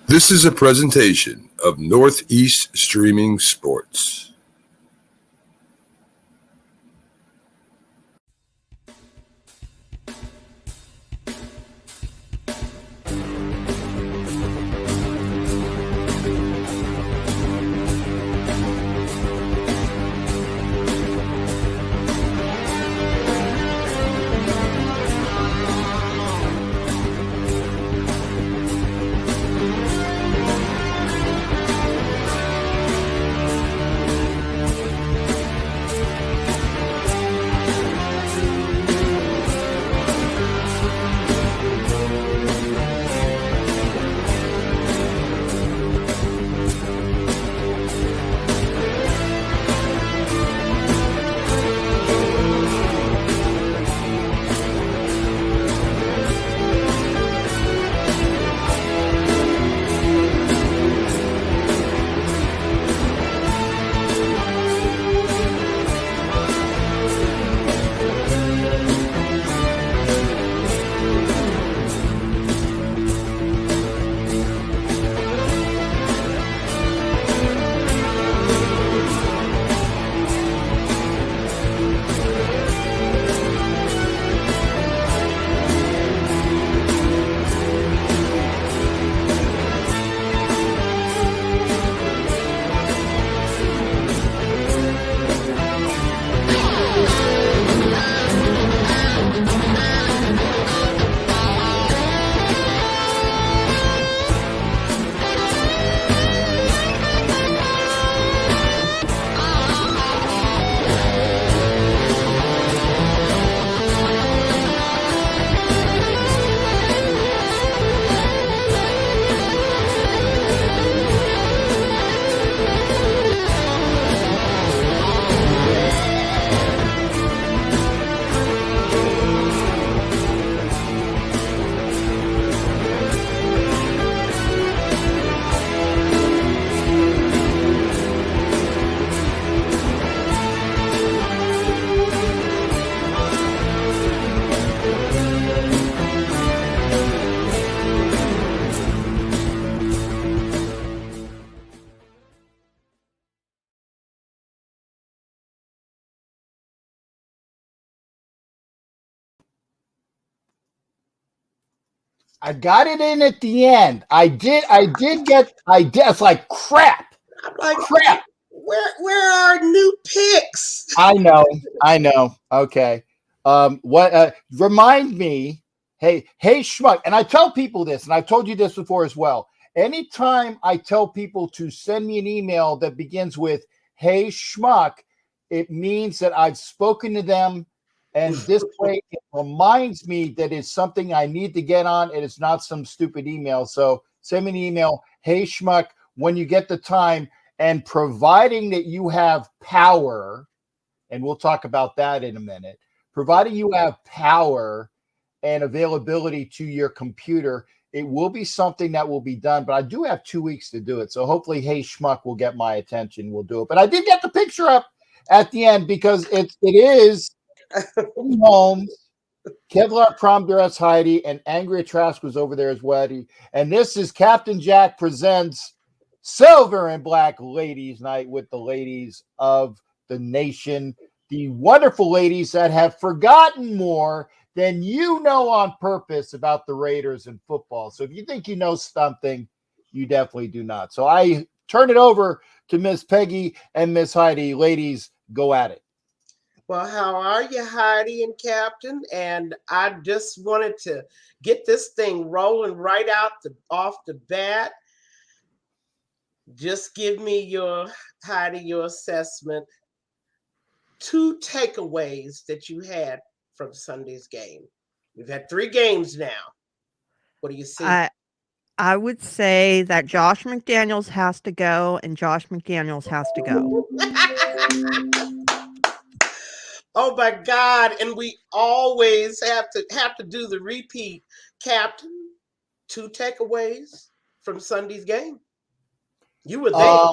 This is a presentation of Northeast Streaming Sports. I got it in at the end. I did. It's like crap. Crap. Where are new picks? I know. Okay. Remind me, hey, schmuck. And I tell people this, and I've told you this before as well. Anytime I tell people to send me an email that begins with, hey, schmuck, it means that I've spoken to them. And this way, it reminds me that it's something I need to get on. And it's not some stupid email. So send me an email. Hey, schmuck, when you get the time, and providing that you have power, and we'll talk about that in a minute, providing you have power and availability to your computer, it will be something that will be done. But I do have 2 weeks to do it. So hopefully, hey, schmuck will get my attention. We'll do it. But I did get the picture up at the end because it is Holmes, Kevlar Prom Dress Heidi, and Angria Trask was over there as well. And this is Captain Jack presents Silver and Black Ladies Night with the ladies of the nation, the wonderful ladies that have forgotten more than you know on purpose about the Raiders and football. So if you think you know something, you definitely do not. So I turn it over to Miss Peggy and Miss Heidi. Ladies, go at it. Well, how are you, Heidi and Captain? And I just wanted to get this thing rolling right off the bat. Just give me your assessment. 2 takeaways that you had from Sunday's game. We've had 3 games now. What do you see? I would say that Josh McDaniels has to go, and Josh McDaniels has to go. Oh my God! And we always have to do the repeat, Captain. 2 takeaways from Sunday's game. You were there.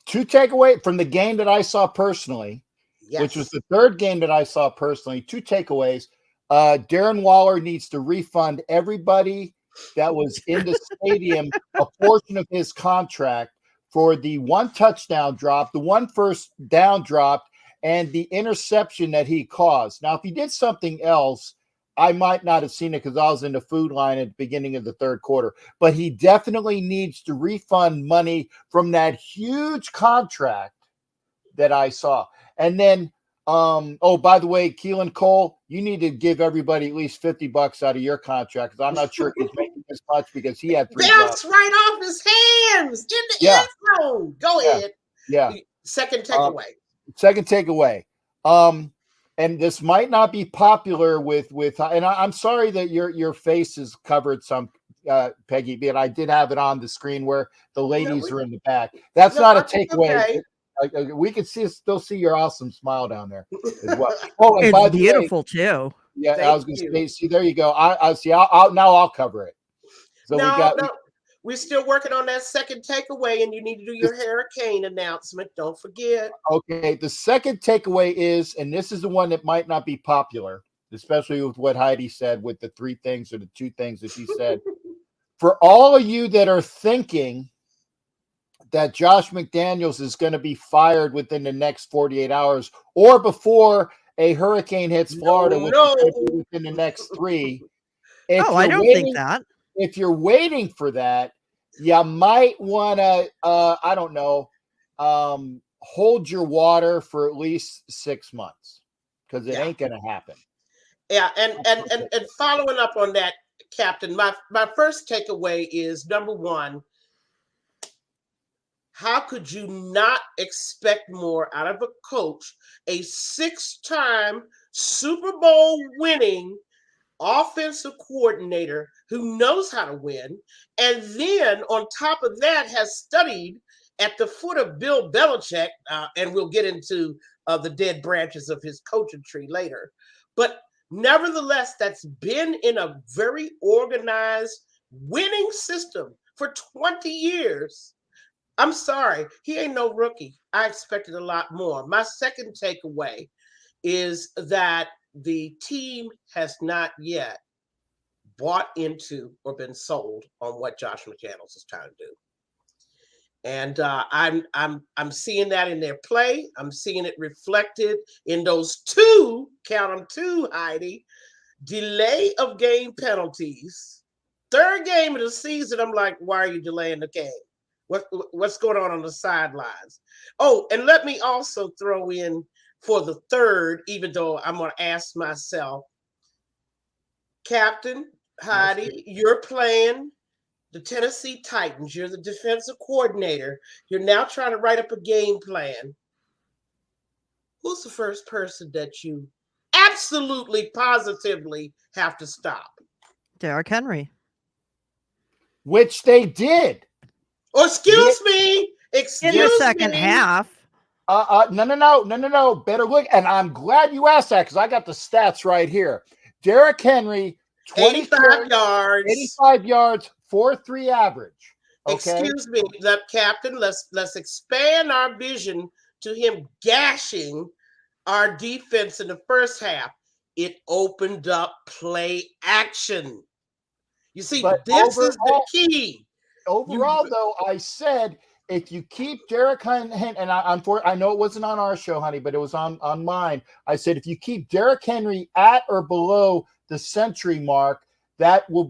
2 takeaways from the game that I saw personally, yes, which was the 3rd game that I saw personally. 2 takeaways. Darren Waller needs to refund everybody that was in the stadium, a portion of his contract for the one touchdown drop, the one first down drop, and the interception that he caused. Now, if he did something else, I might not have seen it because I was in the food line at the beginning of the third quarter. But he definitely needs to refund money from that huge contract that I saw. And then, by the way, Keelan Cole, you need to give everybody at least $50 out of your contract because I'm not sure he's making as much because he had 3 Bounce jobs. right off his hands in the end zone. Go ahead. Yeah. Second takeaway. Second takeaway. And this might not be popular with and I'm sorry that your face is covered some, Peggy, but I did have it on the screen where the ladies are in the back. That's not a takeaway. Okay. We can still see your awesome smile down there as well. Oh, and It's by the beautiful way, too. yeah, Thank I was going to you. say, see, there you go. I see. I'll cover it. So No, we're still working on that second takeaway, and you need to do your hurricane announcement. Don't forget. Okay, the second takeaway is, and this is the one that might not be popular, especially with what Heidi said with the 3 things or the 2 things that she said. For all of you that are thinking that Josh McDaniels is going to be fired within the next 48 hours or before a hurricane hits Florida, which is going to be within the next 3. I don't think that. If you're waiting for that, you might want to, I don't know, hold your water for at least 6 months because it ain't going to happen. Yeah, and following up on that, Captain, my first takeaway is, number one, how could you not expect more out of a coach, a 6-time Super Bowl winning offensive coordinator who knows how to win, and then on top of that has studied at the foot of Bill Belichick, and we'll get into the dead branches of his coaching tree later. But nevertheless, that's been in a very organized winning system for 20 years. I'm sorry, he ain't no rookie. I expected a lot more. My second takeaway is that the team has not yet bought into or been sold on what Josh McDaniels is trying to do. And I'm seeing that in their play. I'm seeing it reflected in those 2, count them 2, Heidi, delay of game penalties. 3rd game of the season, I'm like, why are you delaying the game? What's going on the sidelines? Oh, and let me also throw in for the 3rd, even though I'm going to ask myself, Captain Heidi, you're playing the Tennessee Titans. You're the defensive coordinator. You're now trying to write up a game plan. Who's the first person that you absolutely, positively have to stop? Derrick Henry. Which they did. Oh, excuse me. In the second half. No. Better look. And I'm glad you asked that because I got the stats right here. Derrick Henry, 85 yards. 85 yards, 4.3 average. Okay? Excuse me, the Captain. Let's expand our vision to him gashing our defense in the first half. It opened up play action. You see, this is the key. Overall, though, I said if you keep Derrick Henry, and I know it wasn't on our show, honey, but it was on mine. I said if you keep Derrick Henry at or below the century mark, that will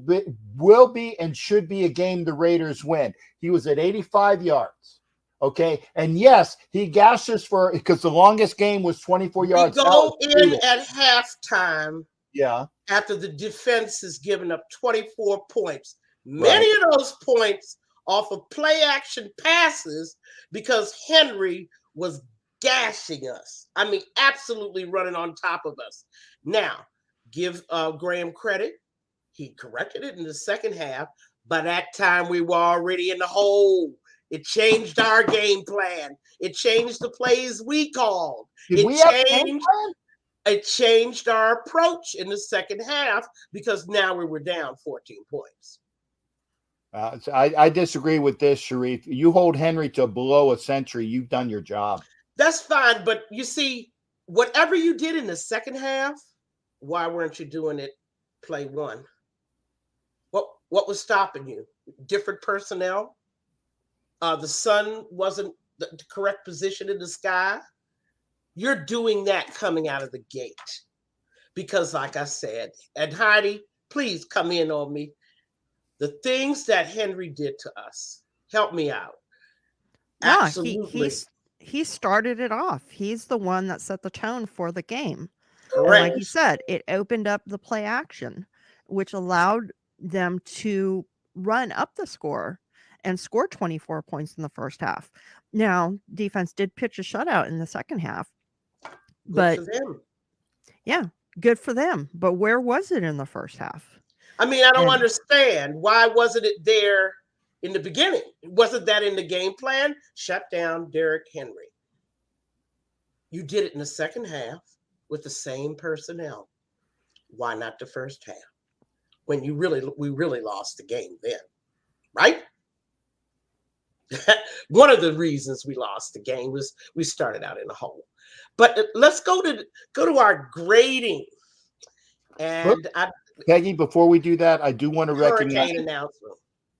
be and should be a game the Raiders win. He was at 85 yards. Okay. And yes, he gashed us because the longest game was 24 yards. We go in at halftime. Yeah. After the defense has given up 24 points. Many of those points off of play action passes because Henry was gashing us. I mean, absolutely running on top of us. Now, give Graham credit. He corrected it in the second half. By that time, we were already in the hole. It changed our game plan. It changed the plays we called. It changed our approach in the second half because now we were down 14 points. I disagree with this, Sharif. You hold Henry to below a century, you've done your job. That's fine, but you see, whatever you did in the second half, why weren't you doing it play 1? What was stopping you? Different personnel? The sun wasn't the correct position in the sky? You're doing that coming out of the gate. Because like I said, and Heidi, please come in on me. The things that Henry did to us, help me out. Yeah, Absolutely. he started it off. He's the one that set the tone for the game. And Correct. like you said, it opened up the play action, which allowed them to run up the score and score 24 points in the first half. Now, defense did pitch a shutout in the second half. Good for them. Yeah, good for them. But where was it in the first half? I mean, I don't understand. Why wasn't it there in the beginning? Wasn't that in the game plan? Shut down Derrick Henry. You did it in the second half with the same personnel. Why not the first half? When we really lost the game then, right? One of the reasons we lost the game was we started out in a hole. But let's go to our grading. And Peggy, before we do that, I do want to recognize announcement.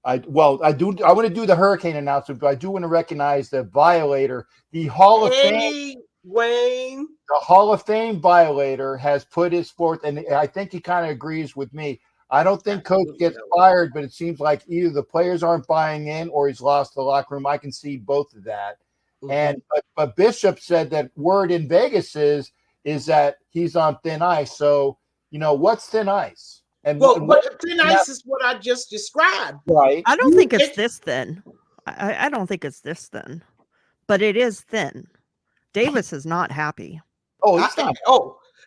I want to do the hurricane announcement, but I do want to recognize the violator, the Hall of Fame. Wayne. The Hall of Fame violator has put his forth, and I think he kind of agrees with me. I don't think Coach gets fired, but it seems like either the players aren't buying in or he's lost the locker room. I can see both of that. Mm-hmm. But Bishop said that word in Vegas is that he's on thin ice. So, what's thin ice? And thin ice is what I just described. Right. I don't think it's this thin. I don't think it's this thin, but it is thin. Davis is not happy. Oh, he's not.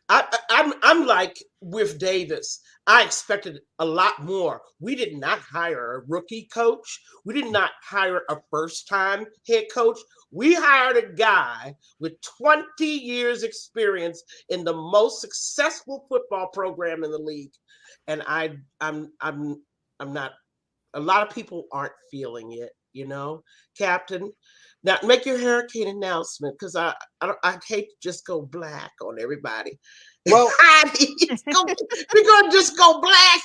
I'm like with Davis. I expected a lot more. We did not hire a rookie coach. We did not hire a first-time head coach. We hired a guy with 20 years experience in the most successful football program in the league. And I'm not, a lot of people aren't feeling it, Captain. Now make your hurricane announcement, because I hate to just go black on everybody. Well, we're gonna just go black.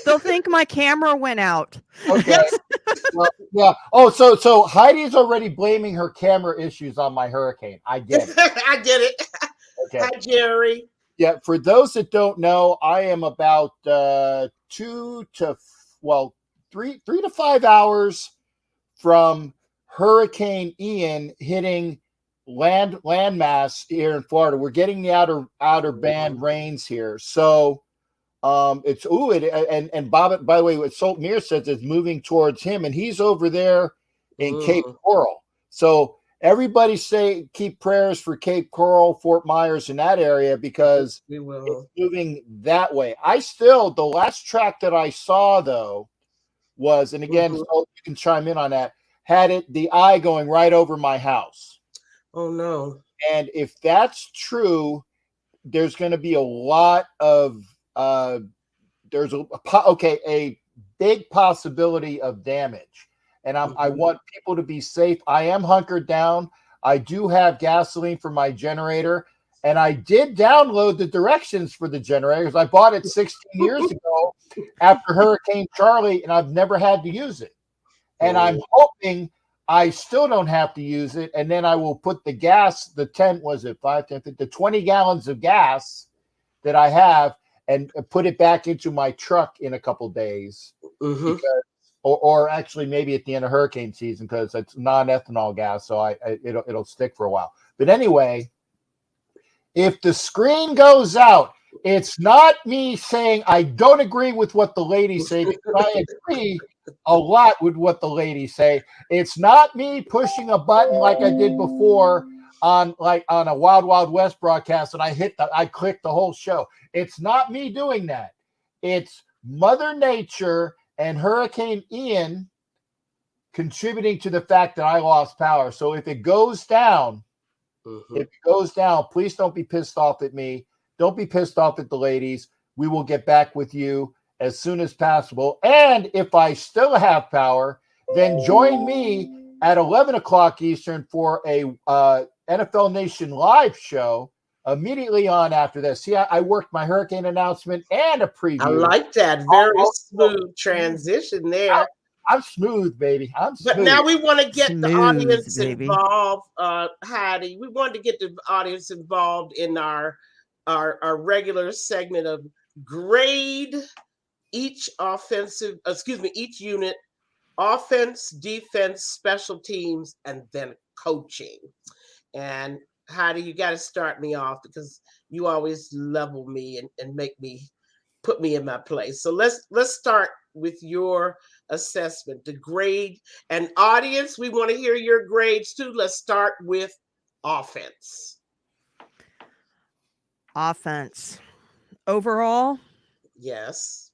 They'll think my camera went out. Okay. Well, yeah. Oh, so Heidi's already blaming her camera issues on my hurricane. I get it. I get it. Okay. Hi, Jerry. Yeah. For those that don't know, I am about 3 to 5 hours from Hurricane Ian hitting landmass here in Florida. We're getting the outer band rains here, so it's and Bob. By the way, what Salt Mir says is moving towards him, and he's over there in Cape Coral. So everybody keep prayers for Cape Coral, Fort Myers, in that area, because it's moving that way. The last track that I saw though was, and again, so you can chime in on that, had the eye going right over my house. Oh no. And if that's true, there's going to be a lot of there's a big possibility of damage. And I want people to be safe. I am hunkered down. I do have gasoline for my generator, and I did download the directions for the generator because I bought it 16 years ago after Hurricane Charlie, and I've never had to use it. And I'm hoping I still don't have to use it, and then I will put the gas, the 20 gallons of gas that I have, and put it back into my truck in a couple days, because, or actually maybe at the end of hurricane season, because it's non-ethanol gas, so it'll stick for a while. But anyway, if the screen goes out, it's not me saying I don't agree with what the ladies say, because I agree a lot with what the ladies say. It's not me pushing a button like I did before on a Wild Wild West broadcast, and I clicked the whole show. It's not me doing that. It's Mother Nature and Hurricane Ian contributing to the fact that I lost power. So if it goes down, please don't be pissed off at me. Don't be pissed off at the ladies. We will get back with you as soon as possible. And if I still have power, then join me at 11 o'clock Eastern for a NFL Nation live show immediately on after this. See, I worked my hurricane announcement and a preview. I like that. Very smooth transition there. I'm smooth, baby. I'm smooth. But now we want to get the audience baby. involved, Heidi. We want to get the audience involved in our regular segment of grade each each unit, offense, defense, special teams, and then coaching. And Heidi, you got to start me off because you always level me and put me in my place. So let's start with your assessment, the grade. And audience, we want to hear your grades too. Let's start with offense. Offense. Overall? Yes.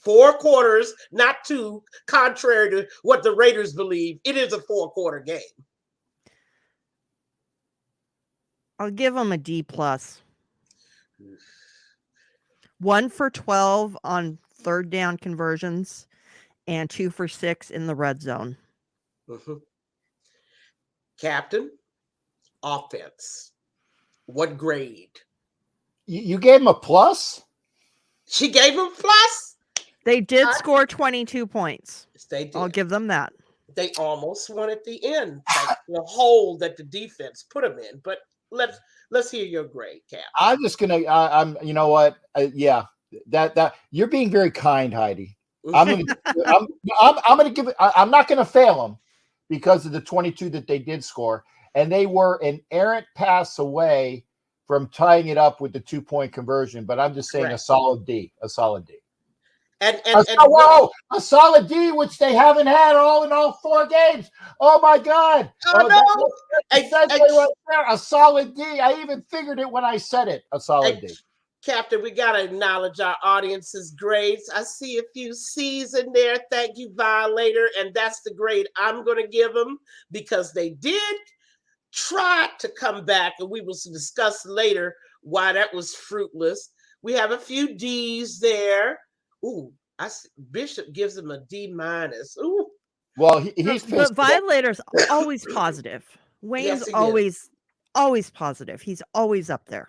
4 quarters, not 2, contrary to what the Raiders believe. It is a 4-quarter game. I'll give them a D+. 1 for 12 on third down conversions and 2 for 6 in the red zone. Mm-hmm. Captain, offense. What grade? You gave him a plus? She gave him plus? They did score 22 points. They did. I'll give them that. They almost won at the end, like the hole that the defense put them in. But let's hear your grade, Cap. I'm just gonna. I'm. You know what? Yeah. That you're being very kind, Heidi. I'm gonna give it. I'm not gonna fail them because of the 22 that they did score, and they were an errant pass away from tying it up with the 2-point conversion. But I'm just saying a solid D. A solid D. A solid D, which they haven't had in all 4 games. Oh my God! Oh no! Right there, a solid D. I even figured it when I said it. A solid D. Captain, we gotta acknowledge our audience's grades. I see a few C's in there. Thank you, Violator, and that's the grade I'm gonna give them because they did try to come back, and we will discuss later why that was fruitless. We have a few D's there. Ooh, Bishop gives him a D-. Ooh. Well, he's the Violator's always positive. Wayne's always positive. He's always up there.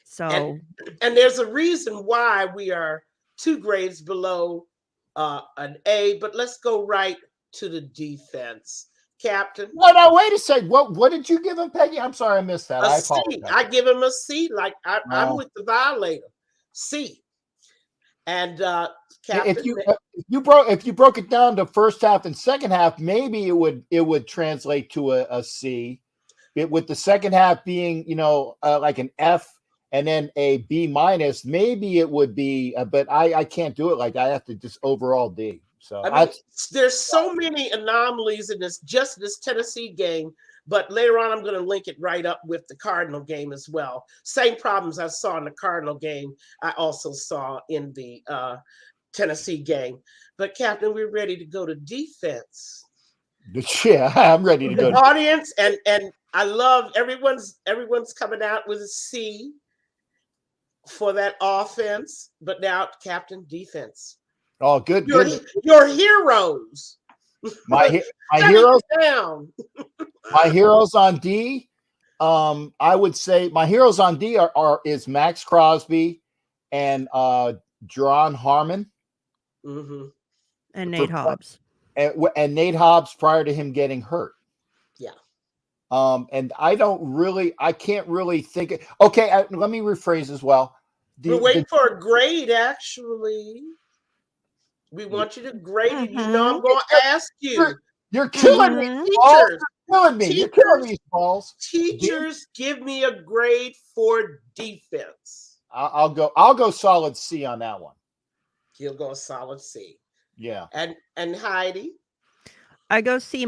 So and there's a reason why we are 2 grades below an A, but let's go right to the defense. Captain. No, wait a second. What did you give him, Peggy? I'm sorry, I missed that. I apologize. I give him a C, like I'm with the Violator. C. And Captain, if you broke it down to first half and second half, maybe it would translate to a C. With the second half being like an F and then a B-, maybe it would be. But I can't do it. Like I have to just overall D. So there's so many anomalies in this Tennessee game. But later on, I'm going to link it right up with the Cardinal game as well. Same problems I saw in the Cardinal game, I also saw in the Tennessee game. But Captain, we're ready to go to defense. Yeah, I'm ready to go. The audience and I love everyone's coming out with a C for that offense. But now, Captain, defense. Oh, good. Your heroes. My heroes down. My heroes on D. I would say my heroes on D is Max Crosby and Duron Harmon. Mm-hmm. And Nate Hobbs. And Nate Hobbs prior to him getting hurt. Yeah. And I can't really think. Okay, let me rephrase as well. We're waiting for a grade, actually. We want you to grade it. You know I'm going to ask you. You're killing me. Teachers. You're killing me, balls. Teachers, give me a grade for defense. I'll go solid C on that one. You'll go solid C. Yeah. And Heidi? I go C-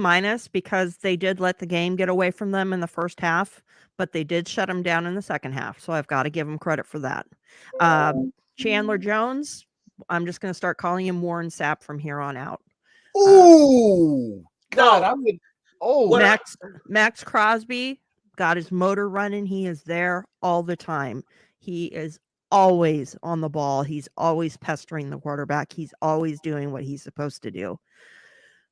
because they did let the game get away from them in the first half, but they did shut them down in the second half. So I've got to give them credit for that. Chandler Jones, I'm just going to start calling him Warren Sapp from here on out. Ooh, God, Max Crosby got his motor running. He is there all the time. He is always on the ball. He's always pestering the quarterback. He's always doing what he's supposed to do.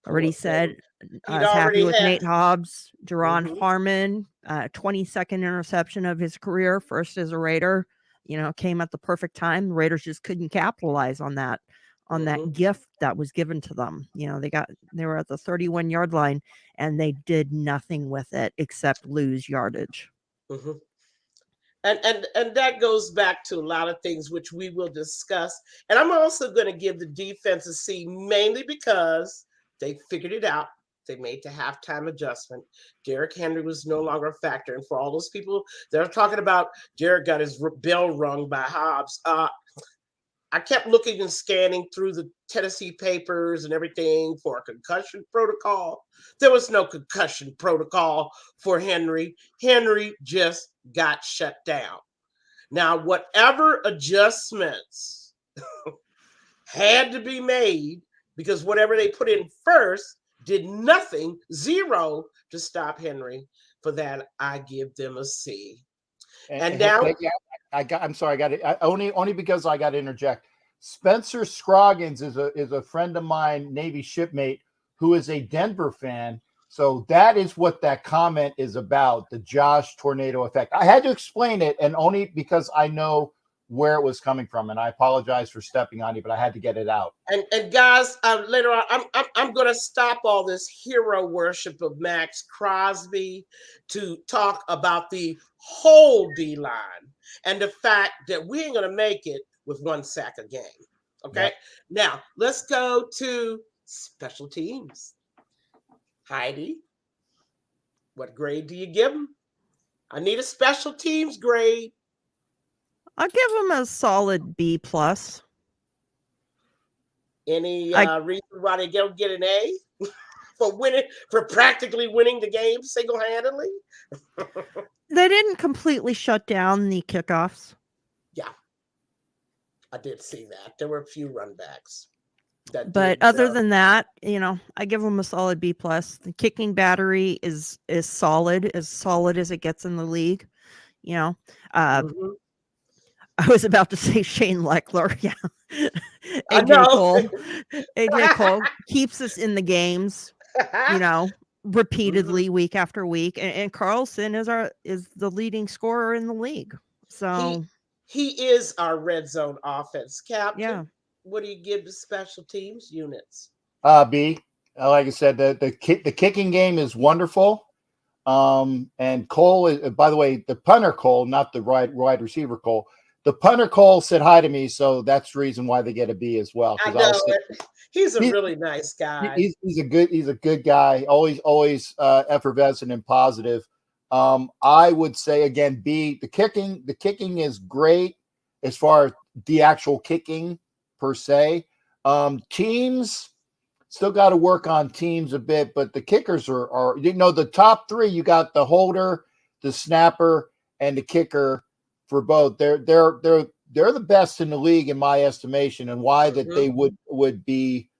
Already said, He'd I was happy already with had- Nate Hobbs, Duron Mhm. Harmon, 22nd interception of his career, first as a Raider. Came at the perfect time. The Raiders just couldn't capitalize on that Mhm. gift that was given to them. They were at the 31-yard line and they did nothing with it except lose yardage. Mhm. And that goes back to a lot of things which we will discuss. And I'm also going to give the defense a C, mainly because they figured it out. They made the halftime adjustment. Derrick Henry was no longer a factor. And for all those people that are talking about Derrick got his bell rung by Hobbs, I kept looking and scanning through the Tennessee papers and everything for a concussion protocol. There was no concussion protocol for Henry. Henry just got shut down. Now, whatever adjustments had to be made, because whatever they put in first did nothing, zero, to stop Henry. For that, I give them a C. And now, I'm sorry, I got it. Only because I got to interject. Spencer Scroggins is a friend of mine, Navy shipmate, who is a Denver fan. So that is what that comment is about, the Josh tornado effect. I had to explain it, and only because I know where it was coming from, and I apologize for stepping on you, but I had to get it out. And guys, later on, I'm going to stop all this hero worship of Max Crosby to talk about the whole D line and the fact that we ain't going to make it with one sack a game. Okay, Yep. Now let's go to special teams. Heidi, what grade do you give them? I need a special teams grade. I'll give them a solid B+. Any reason why they don't get an A for practically winning the game single-handedly? They didn't completely shut down the kickoffs. Yeah, I did see that. There were a few runbacks. But other than that, I give them a solid B+. The kicking battery is solid as it gets in the league. Mhm. I was about to say Shane Leckler. Yeah. I know. AJ Cole keeps us in the games, repeatedly week after week. And Carlson is the leading scorer in the league. So he is our red zone offense captain. Yeah. What do you give the special teams units? B. Like I said, the kicking game is wonderful. And Cole is, by the way, the punter Cole, not the wide receiver Cole. The punter Cole said hi to me, so that's the reason why they get a B as well. I know he's a really nice guy. He's a good guy. Always effervescent and positive. I would say again, B. The kicking is great as far as the actual kicking per se. Teams still got to work on teams a bit, but the kickers are the top three. You got the holder, the snapper, and the kicker for both. They're the best in the league in my estimation, and why that they would be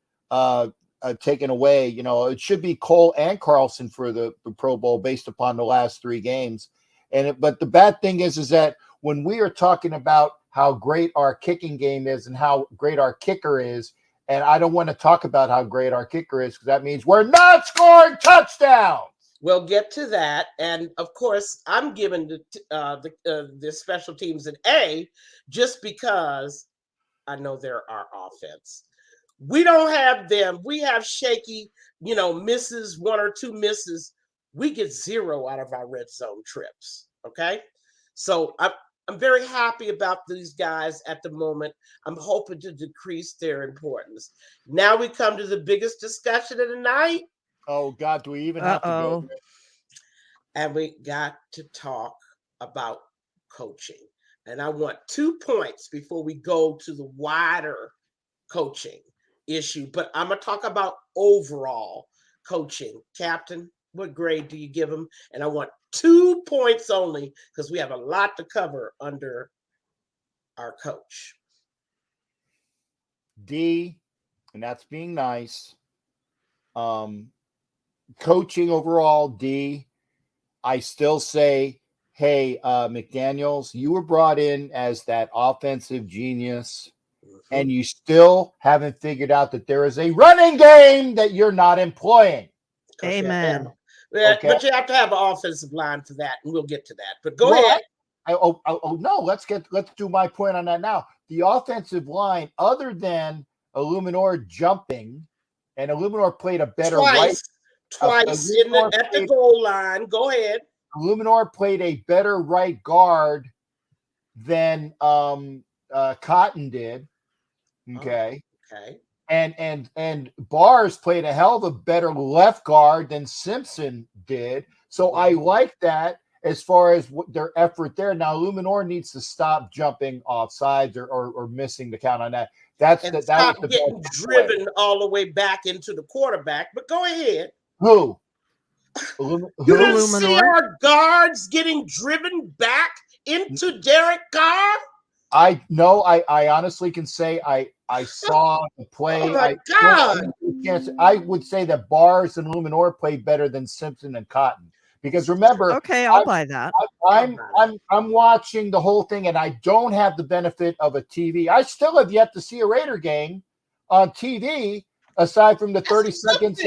taken away. It should be Cole and Carlson for the Pro Bowl based upon the last three games. But the bad thing is that when we are talking about how great our kicking game is and how great our kicker is, and I don't want to talk about how great our kicker is because that means we're not scoring touchdowns. We'll get to that, and of course, I'm giving the special teams an A just because I know they're our offense. We don't have them. We have shaky, misses, one or two misses. We get zero out of our red zone trips. Okay, so I'm very happy about these guys at the moment. I'm hoping to decrease their importance. Now we come to the biggest discussion of the night. Oh, God, do we even have to go there? And we got to talk about coaching. And I want 2 points before we go to the wider coaching issue. But I'm going to talk about overall coaching. Captain, what grade do you give them? And I want 2 points only because we have a lot to cover under our coach. D, and that's being nice. Coaching overall, D. I still say, hey, McDaniels, you were brought in as that offensive genius. and you still haven't figured out that there is a running game that you're not employing. Amen. Okay. But you have to have an offensive line for that, and we'll get to that. But go ahead. No, let's do my point on that now. The offensive line, other than Illuminor jumping, and Illuminor played a better twice at the goal line. Go ahead. Illuminor played a better right guard than Cotton did. Okay. Okay. And Bars played a hell of a better left guard than Simpson did. So I like that as far as their effort there. Now Illuminor needs to stop jumping off sides or missing the count on that. That was the getting driven all the way back into the quarterback. But go ahead. Who? You didn't see our guards getting driven back into Derek Carr? I honestly can say I saw the play. Oh my God. I would say that Bars and Illuminor played better than Simpson and Cotton. Because remember, okay, I'll buy that. I'm watching the whole thing, and I don't have the benefit of a TV. I still have yet to see a Raider game on TV aside from the 30 seconds.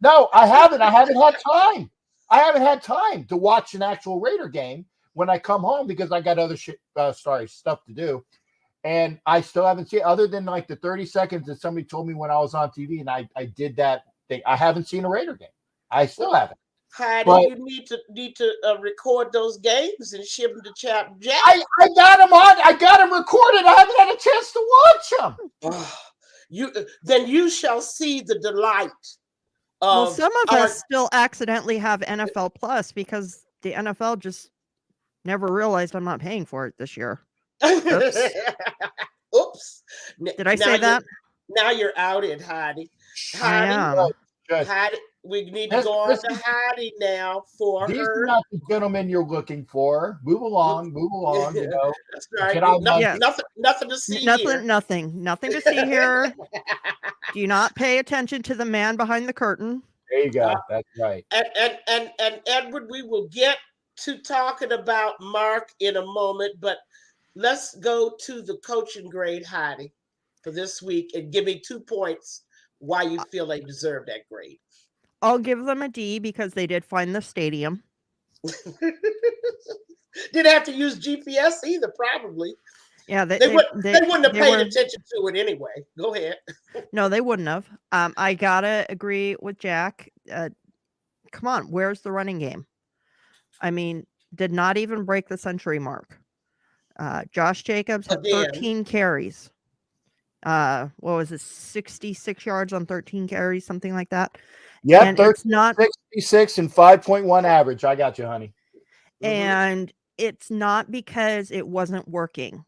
No, I haven't. I haven't had time. I haven't had time to watch an actual Raider game when I come home because I got other stuff to do, and I still haven't seen other than like the 30 seconds that somebody told me when I was on TV, and I did that thing. I haven't seen a Raider game. I still haven't. Heidi, you need to record those games and ship them to Chap Jack. I got them on. I got them recorded. I haven't had a chance to watch them. Then you shall see the delight. Well, some of us still accidentally have NFL Plus because the NFL just never realized I'm not paying for it this year. Oops. Oops. Did I say that? Now you're outed, Heidi. Heidi, we need to go on to Heidi now for These her. Are not the gentlemen you're looking for. Move along. You know. That's right. Nothing to see here. Nothing to see here. Do not pay attention to the man behind the curtain. There you go. That's right. And Edward, we will get to talking about Mark in a moment, but let's go to the coaching grade, Heidi, for this week, and give me 2 points why you feel they deserve that grade. I'll give them a D because they did find the stadium. Didn't have to use GPS either, probably. Yeah, they wouldn't have paid attention to it anyway. Go ahead. No, they wouldn't have. I gotta agree with Jack. Come on, where's the running game? I mean, did not even break the century mark. Josh Jacobs had 13 carries. What was it? 66 yards on 13 carries, something like that. Yeah, 66 and 5.1 average. I got you, honey. And it's not because it wasn't working.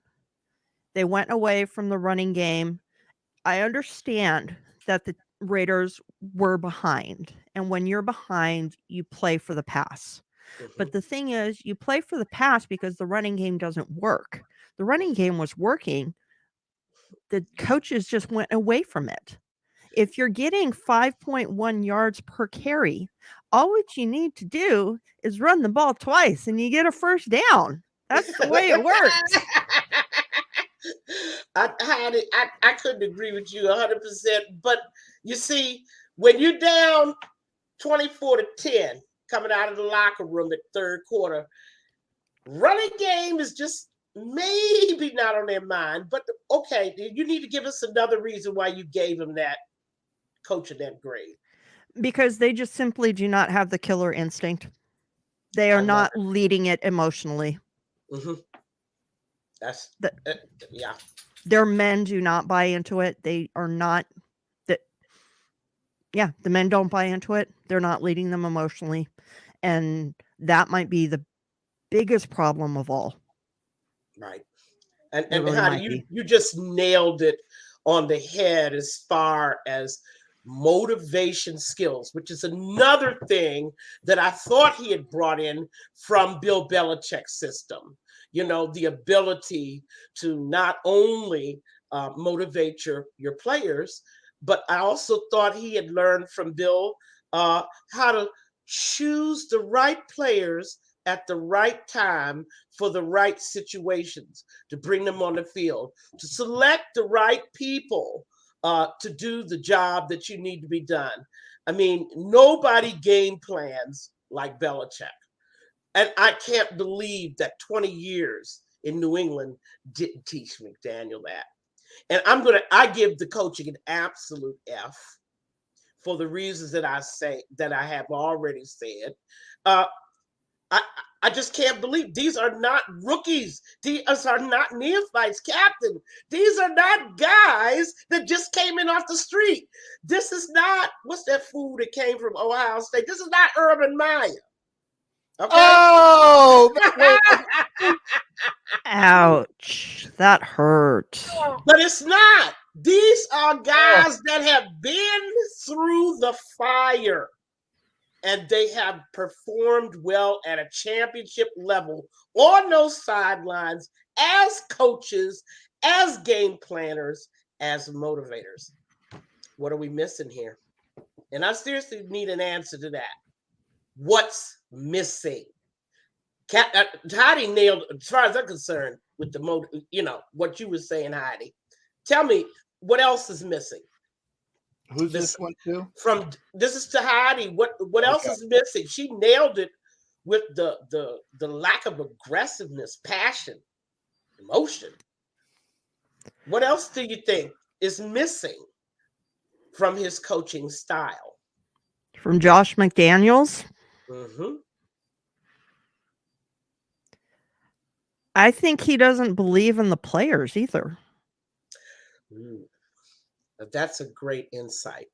They went away from the running game. I understand that the Raiders were behind. And when you're behind, you play for the pass. But the thing is, you play for the pass because the running game doesn't work. The running game was working. The coaches just went away from it. If you're getting 5.1 yards per carry, all what you need to do is run the ball twice and you get a first down. That's the way it works. I couldn't agree with you 100%. But you see, when you're down 24-10 coming out of the locker room at third quarter, running game is just maybe not on their mind. But okay, you need to give us another reason why you gave them that coach of that grade. Because they just simply do not have the killer instinct. They are not leading it emotionally. That's yeah. Their men do not buy into it. They are not that. Yeah, the men don't buy into it. They're not leading them emotionally, and that might be the biggest problem of all. Right, and really Heidi, you just nailed it on the head as far as motivation skills, which is another thing that I thought he had brought in from Bill Belichick's system. You know, the ability to not only motivate your players, but I also thought he had learned from Bill how to choose the right players at the right time for the right situations, to bring them on the field, to select the right people to do the job that you need to be done. I mean, nobody game plans like Belichick. And I can't believe that 20 years in New England didn't teach McDaniel that. And I give the coaching an absolute F for the reasons that I have already said. I just can't believe these are not rookies. These are not neophytes, Captain. These are not guys that just came in off the street. This is not, what's that fool that came from Ohio State? This is not Urban Meyer. Okay. Oh, wait, Ouch. That hurt. But it's not. These are guys that have been through the fire, and they have performed well at a championship level on those sidelines as coaches, as game planners, as motivators. What are we missing here? And I seriously need an answer to that. What's missing? Heidi nailed, as far as I'm concerned, with the what you were saying, Heidi. Tell me, what else is missing? who's this one to? This is to Heidi. What else is missing? She nailed it with the lack of aggressiveness, passion, emotion. What else do you think is missing from his coaching style? From Josh McDaniels? Mm-hmm. I think he doesn't believe in the players either. That's a great insight.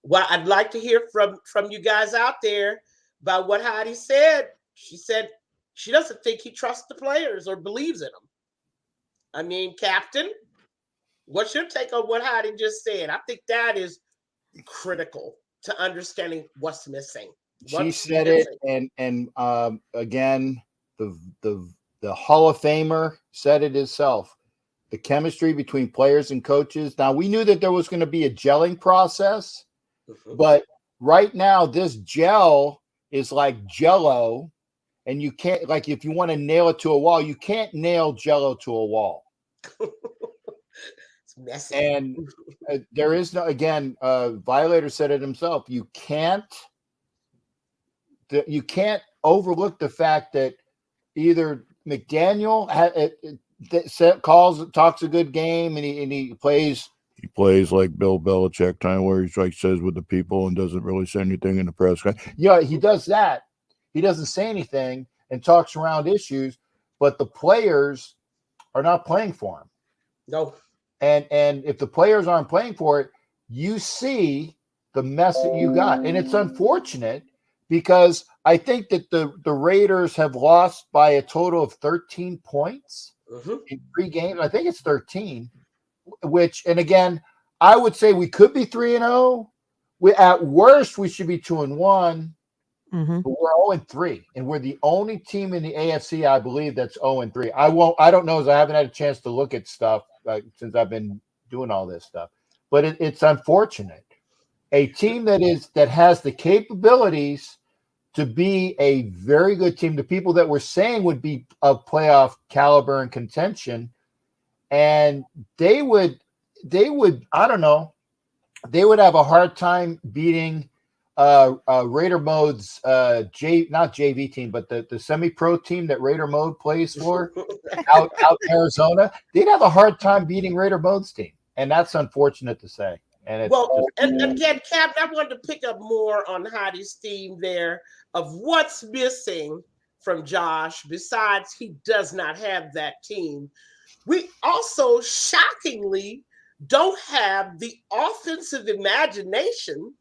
Well, I'd like to hear from you guys out there about what Heidi said. She said she doesn't think he trusts the players or believes in them. I mean, Captain, what's your take on what Heidi just said? I think that is critical to understanding what's missing. She said it, and again, the Hall of Famer said it himself. The chemistry between players and coaches. Now, we knew that there was going to be a gelling process, but right now this gel is like Jell-O, and you can't, like, if you want to nail it to a wall, you can't nail Jell-O to a wall. It's messy. And there is no, again, Violator said it himself. You can't overlook the fact that either McDaniel talks a good game and he plays. He plays like Bill Belichick time, where he like says with the people and doesn't really say anything in the press. Yeah, he does that. He doesn't say anything and talks around issues, but the players are not playing for him. No. And if the players aren't playing for it, you see the mess that you got. And it's unfortunate because I think that the Raiders have lost by a total of 13 points in 3 games. I think it's 13, which, and again, I would say we could be 3-0. At worst, we should be 2-1. Mm-hmm. But we're 0-3, and we're the only team in the AFC, I believe, that's 0-3. I don't know, as I haven't had a chance to look at stuff since I've been doing all this stuff. But it's unfortunate. A team that has the capabilities to be a very good team, the people that we're saying would be of playoff caliber and contention, and they would, I don't know, they would have a hard time beating Raider Mode's not JV team, but the semi-pro team that Raider Mode plays for out in Arizona. They'd have a hard time beating Raider Mode's team, and that's unfortunate to say. And it's and again, Captain, I wanted to pick up more on Heidi's theme there of what's missing from Josh. Besides, he does not have that team. We also shockingly don't have the offensive imagination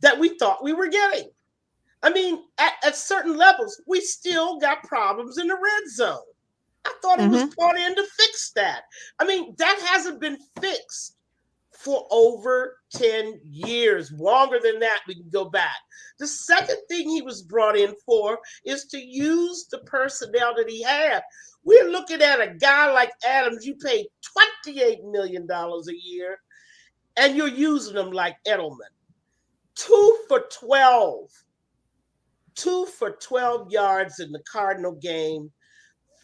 that we thought we were getting. I mean, at certain levels, we still got problems in the red zone. I thought he was brought in to fix that. I mean, that hasn't been fixed for over 10 years. Longer than that, we can go back. The second thing he was brought in for is to use the personnel that he had. We're looking at a guy like Adams, you pay $28 million a year, and you're using him like Edelman. 2 for 12. 2 for 12 yards in the Cardinal game,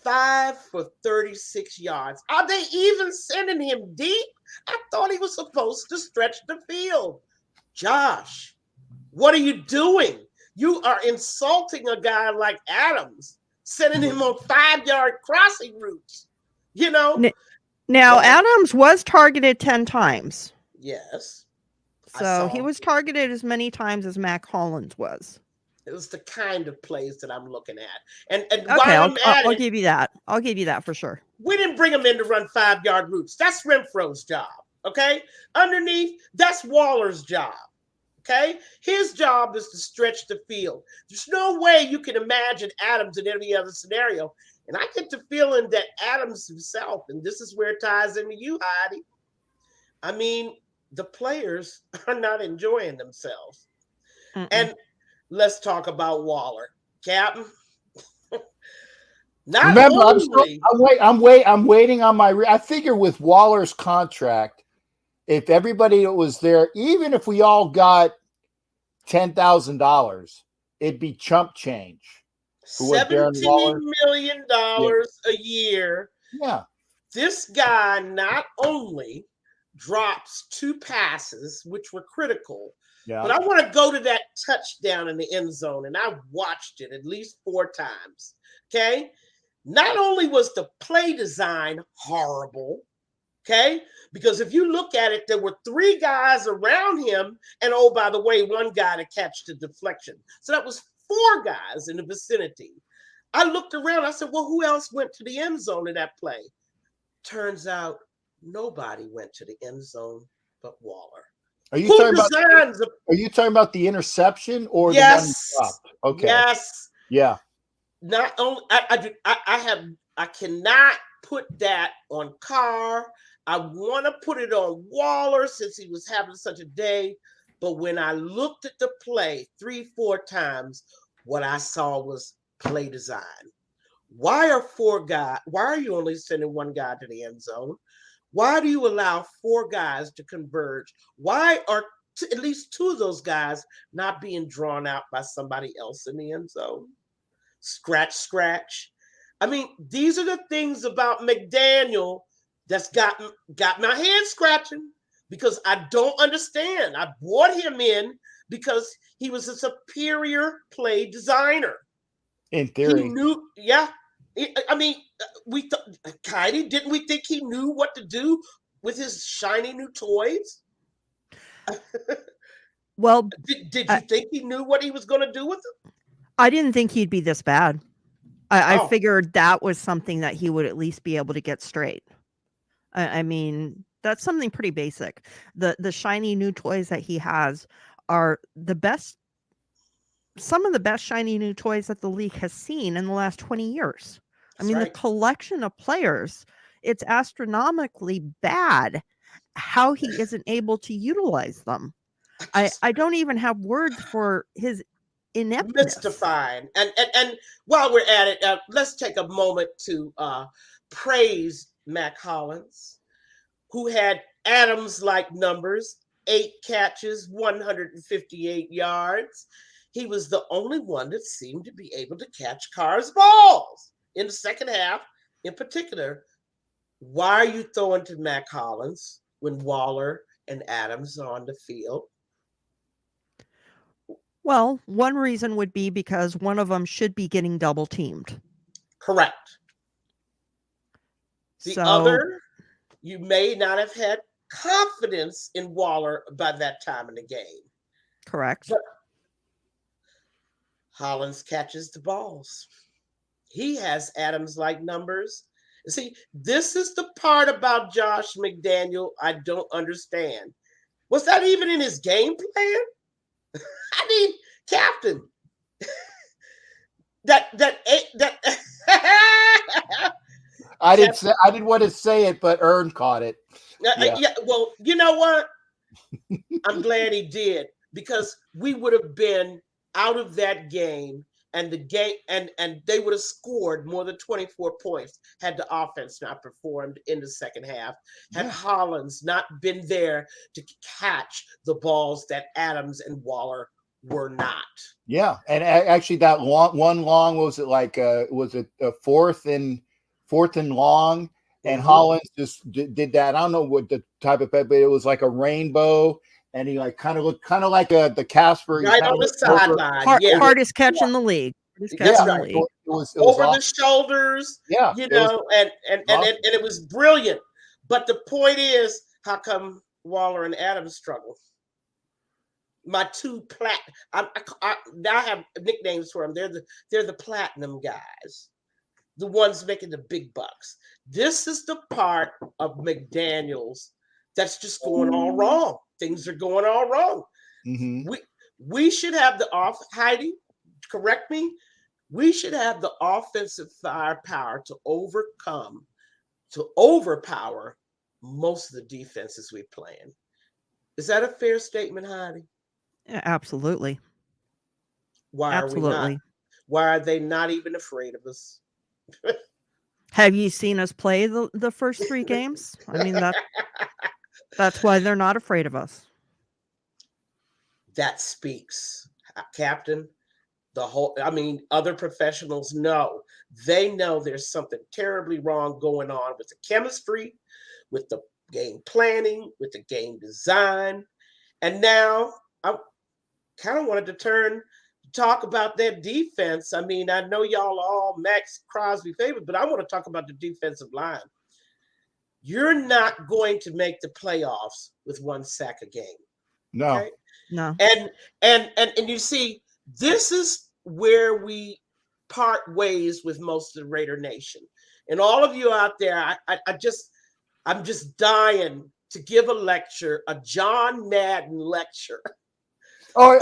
5 for 36 yards. Are they even sending him deep? I thought he was supposed to stretch the field. Josh, what are you doing? You are insulting a guy like Adams, sending him on 5-yard crossing routes. You know? Now, Adams was targeted 10 times. Yes. So he was targeted as many times as Mac Hollins was. It was the kind of plays that I'm looking at. And okay, I'll give you that. I'll give you that for sure. We didn't bring him in to run 5-yard routes. That's Renfro's job. Okay? Underneath, that's Waller's job. Okay? His job is to stretch the field. There's no way you can imagine Adams in any other scenario. And I get the feeling that Adams himself, and this is where it ties into you, Heidi. I mean, the players are not enjoying themselves. And let's talk about Waller. Captain. Remember, I'm waiting on my. I figure with Waller's contract, if everybody that was there, even if we all got $10,000, it'd be chump change. $17 million a year. Yeah. This guy not only drops 2 passes, which were critical, but I want to go to that touchdown in the end zone, and I watched it at least 4 times. Okay? Not only was the play design horrible, okay? Because if you look at it, there were 3 guys around him, and oh, by the way, 1 guy to catch the deflection. So that was 4 guys in the vicinity. I looked around, I said, well, who else went to the end zone in that play? Turns out nobody went to the end zone but Waller. Are you talking about the interception or the one he dropped? Okay. Yes. Yeah. Not only I cannot put that on Carr. I want to put it on Waller since he was having such a day. But when I looked at the play 3-4 times, what I saw was play design. Why are you only sending 1 guy to the end zone? Why do you allow 4 guys to converge? Why are at least 2 of those guys not being drawn out by somebody else in the end zone? Scratch. I mean, these are the things about McDaniel that's got my head scratching because I don't understand. I brought him in because he was a superior play designer. In theory. He knew, I mean, Heidi, didn't we think he knew what to do with his shiny new toys? Well, did you think he knew what he was going to do with them? I didn't think he'd be this bad. I figured that was something that he would at least be able to get straight. I mean, that's something pretty basic. The shiny new toys that he has are the best. Some of the best shiny new toys that the league has seen in the last 20 years. I mean, the collection of players, it's astronomically bad how he isn't able to utilize them. I don't even have words for his ineptness. Mystifying. And while we're at it, let's take a moment to praise Mac Hollins, who had Adams-like numbers, 8 catches, 158 yards. He was the only one that seemed to be able to catch Carr's balls in the second half. In particular, why are you throwing to Mac Hollins when Waller and Adams are on the field? Well, one reason would be because one of them should be getting double teamed. Correct. The other, you may not have had confidence in Waller by that time in the game. Correct. But Hollins catches the balls. He has Adams-like numbers. See, this is the part about Josh McDaniel I don't understand. Was that even in his game plan? I mean, Captain, I didn't want to say it, but Ern caught it. Yeah. Well, you know what? I'm glad he did, because we would have been out of that game, and the game and they would have scored more than 24 points had the offense not performed in the second half, had Hollins not been there to catch the balls that Adams and Waller were not. Yeah, and actually, that long was it like was it a fourth and long, and Hollins just did that. I don't know what the type of pet, but it was like a rainbow, and he like kind of looked kind of like the Casper Right on the sideline. Hardest catch in the league. That's right. It was over awesome. the shoulders. Yeah, you know, and it was brilliant. But the point is, how come Waller and Adams struggle? My two I have nicknames for them. They're the platinum guys, the ones making the big bucks. This is the part of McDaniels that's just going all wrong. Things are going all wrong. We should have Heidi, correct me. We should have the offensive firepower to overpower most of the defenses we play in. Is that a fair statement, Heidi? Yeah, absolutely. Why are we not? Why are they not even afraid of us? Have you seen us play the first 3 games? I mean, that's why they're not afraid of us. That speaks, Captain. Other professionals know. They know there's something terribly wrong going on with the chemistry, with the game planning, with the game design. And now I kind of wanted to talk about that defense. I mean, I know y'all are all Max Crosby favorite, but I want to talk about the defensive line. You're not going to make the playoffs with 1 sack a game. No. Okay? No. And you see, this is where we part ways with most of the Raider Nation. And all of you out there, I'm just dying to give a lecture, a John Madden lecture. Oh,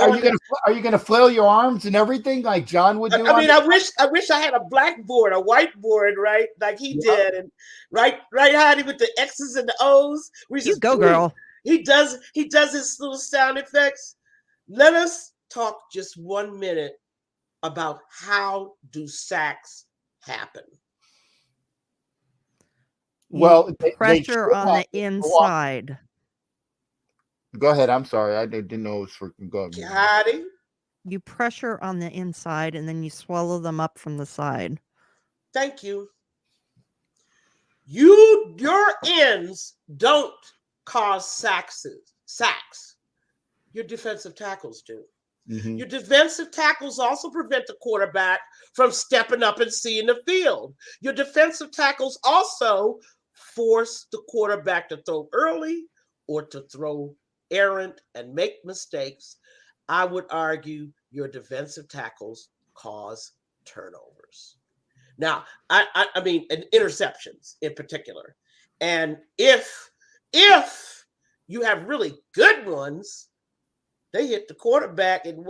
are you gonna flail your arms and everything like John would do? I wish I had a blackboard, a whiteboard, right, like he did, and right, Heidi, with the X's and the O's. You go, girl. He does his little sound effects. Let us talk just 1 minute about how do sacks happen. Well, pressure on the inside. Go ahead. I'm sorry. I didn't know it was for go ahead. Heidi? You pressure on the inside and then you swallow them up from the side. Thank you. Your ends don't cause sacks. Your defensive tackles do. Your defensive tackles also prevent the quarterback from stepping up and seeing the field. Your defensive tackles also force the quarterback to throw early or to throw errant and make mistakes. I would argue your defensive tackles cause turnovers. Now, I mean, and interceptions in particular. And if you have really good ones, they hit the quarterback and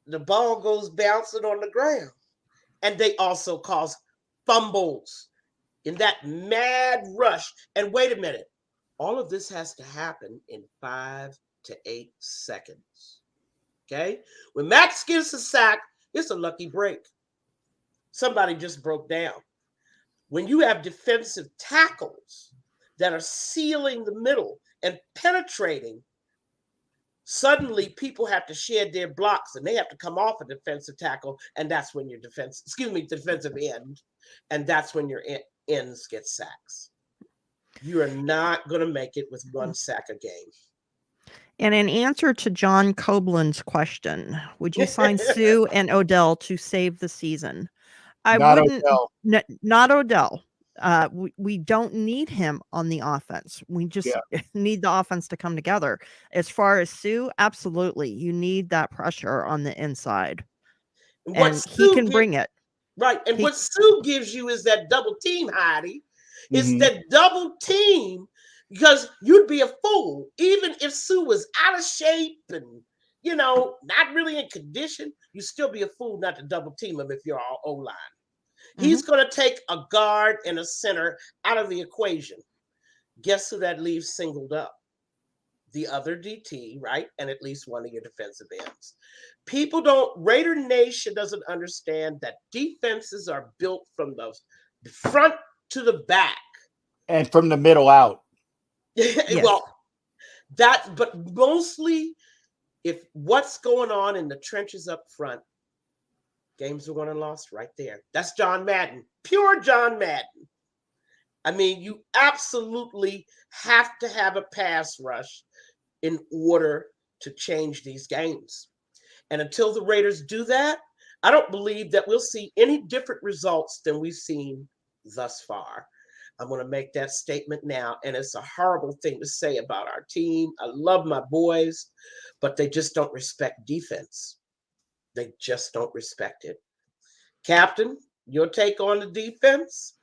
the ball goes bouncing on the ground. And they also cause fumbles in that mad rush. And wait a minute, all of this has to happen in 5 to 8 seconds. Okay? When Max gets a sack, it's a lucky break. Somebody just broke down. When you have defensive tackles that are sealing the middle and penetrating, suddenly people have to shed their blocks and they have to come off a defensive tackle. And that's when your defensive end. And that's when your ends get sacks. You are not going to make it with 1 sack a game. And in answer to John Coblin's question, would you sign Sue and Odell to save the season? Not Odell. We don't need him on the offense. We just need the offense to come together. As far as Sue, absolutely. You need that pressure on the inside. And he can bring it. Right. And what Sue gives you is that double team, Heidi. It's that double team, because you'd be a fool. Even if Sue was out of shape and, not really in condition, you'd still be a fool not to double team him if you're all O-line. He's going to take a guard and a center out of the equation. Guess who that leaves singled up? The other DT, right? And at least one of your defensive ends. Raider Nation doesn't understand that defenses are built from the front to the back. And from the middle out. Yes. Well, but mostly if what's going on in the trenches up front, games are won and lost right there. That's John Madden, pure John Madden. I mean, you absolutely have to have a pass rush in order to change these games. And until the Raiders do that, I don't believe that we'll see any different results than we've seen thus far. I'm going to make that statement now, and it's a horrible thing to say about our team. I love my boys, but they just don't respect defense. They just don't respect it. Captain, your take on the defense?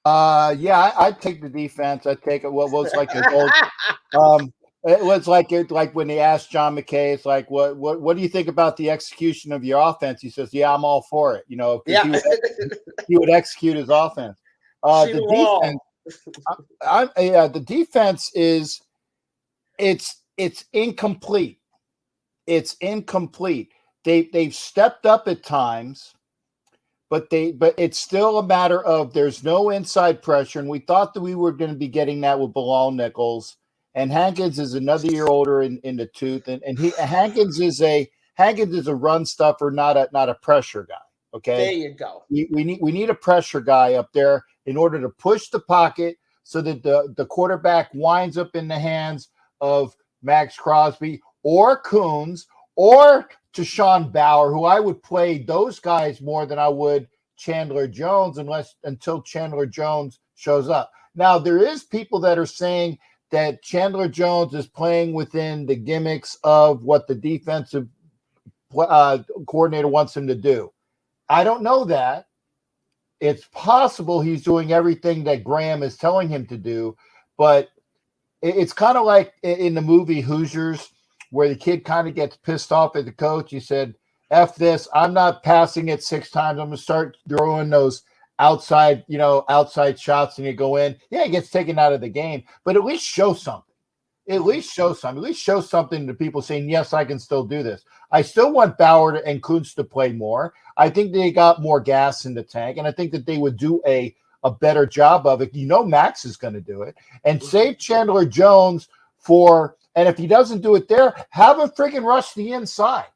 Yeah, I'd take the defense. I'd take it. What was like an old, it was like when they asked John McKay, it's like, what do you think about the execution of your offense? He says, yeah, I'm all for it. You know, Yeah. he would execute his offense. The defense, the defense is it's incomplete. It's incomplete. They've stepped up at times, but it's still a matter of there's no inside pressure, and we thought that we were going to be getting that with Bilal Nichols. And Hankins is another year older in the tooth, and Hankins is a run stuffer, not a pressure guy. Okay, there you go. We need a pressure guy up there in order to push the pocket so that the quarterback winds up in the hands of Max Crosby or Coons or Deshaun Bauer, who I would play those guys more than I would Chandler Jones until Chandler Jones shows up. Now, there is people that are saying that Chandler Jones is playing within the gimmicks of what the defensive coordinator wants him to do. I don't know that. It's possible he's doing everything that Graham is telling him to do, but it's kind of like in the movie Hoosiers, where the kid kind of gets pissed off at the coach. He said, F this, I'm not passing it 6 times. I'm going to start throwing those outside shots and you go in. Yeah, he gets taken out of the game, but at least show something. At least show something to people saying, yes, I can still do this. I still want Bauer and Kuntz to play more. I think they got more gas in the tank, and I think that they would do a better job of it. You know, Max is going to do it. And save Chandler Jones and if he doesn't do it there, have him freaking rush the inside.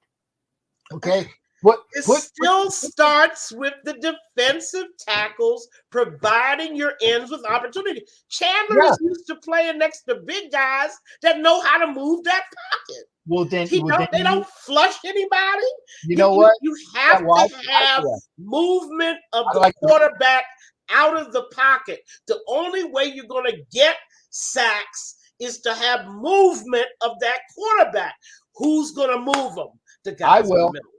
Okay? It still starts with the defensive tackles providing your ends with opportunity. Chandler is used to playing next to big guys that know how to move that pocket. Well, then they don't flush anybody. You know what? You have to have movement of the quarterback out of the pocket. The only way you're going to get sacks is to have movement of that quarterback. Who's going to move them? The guys in the middle.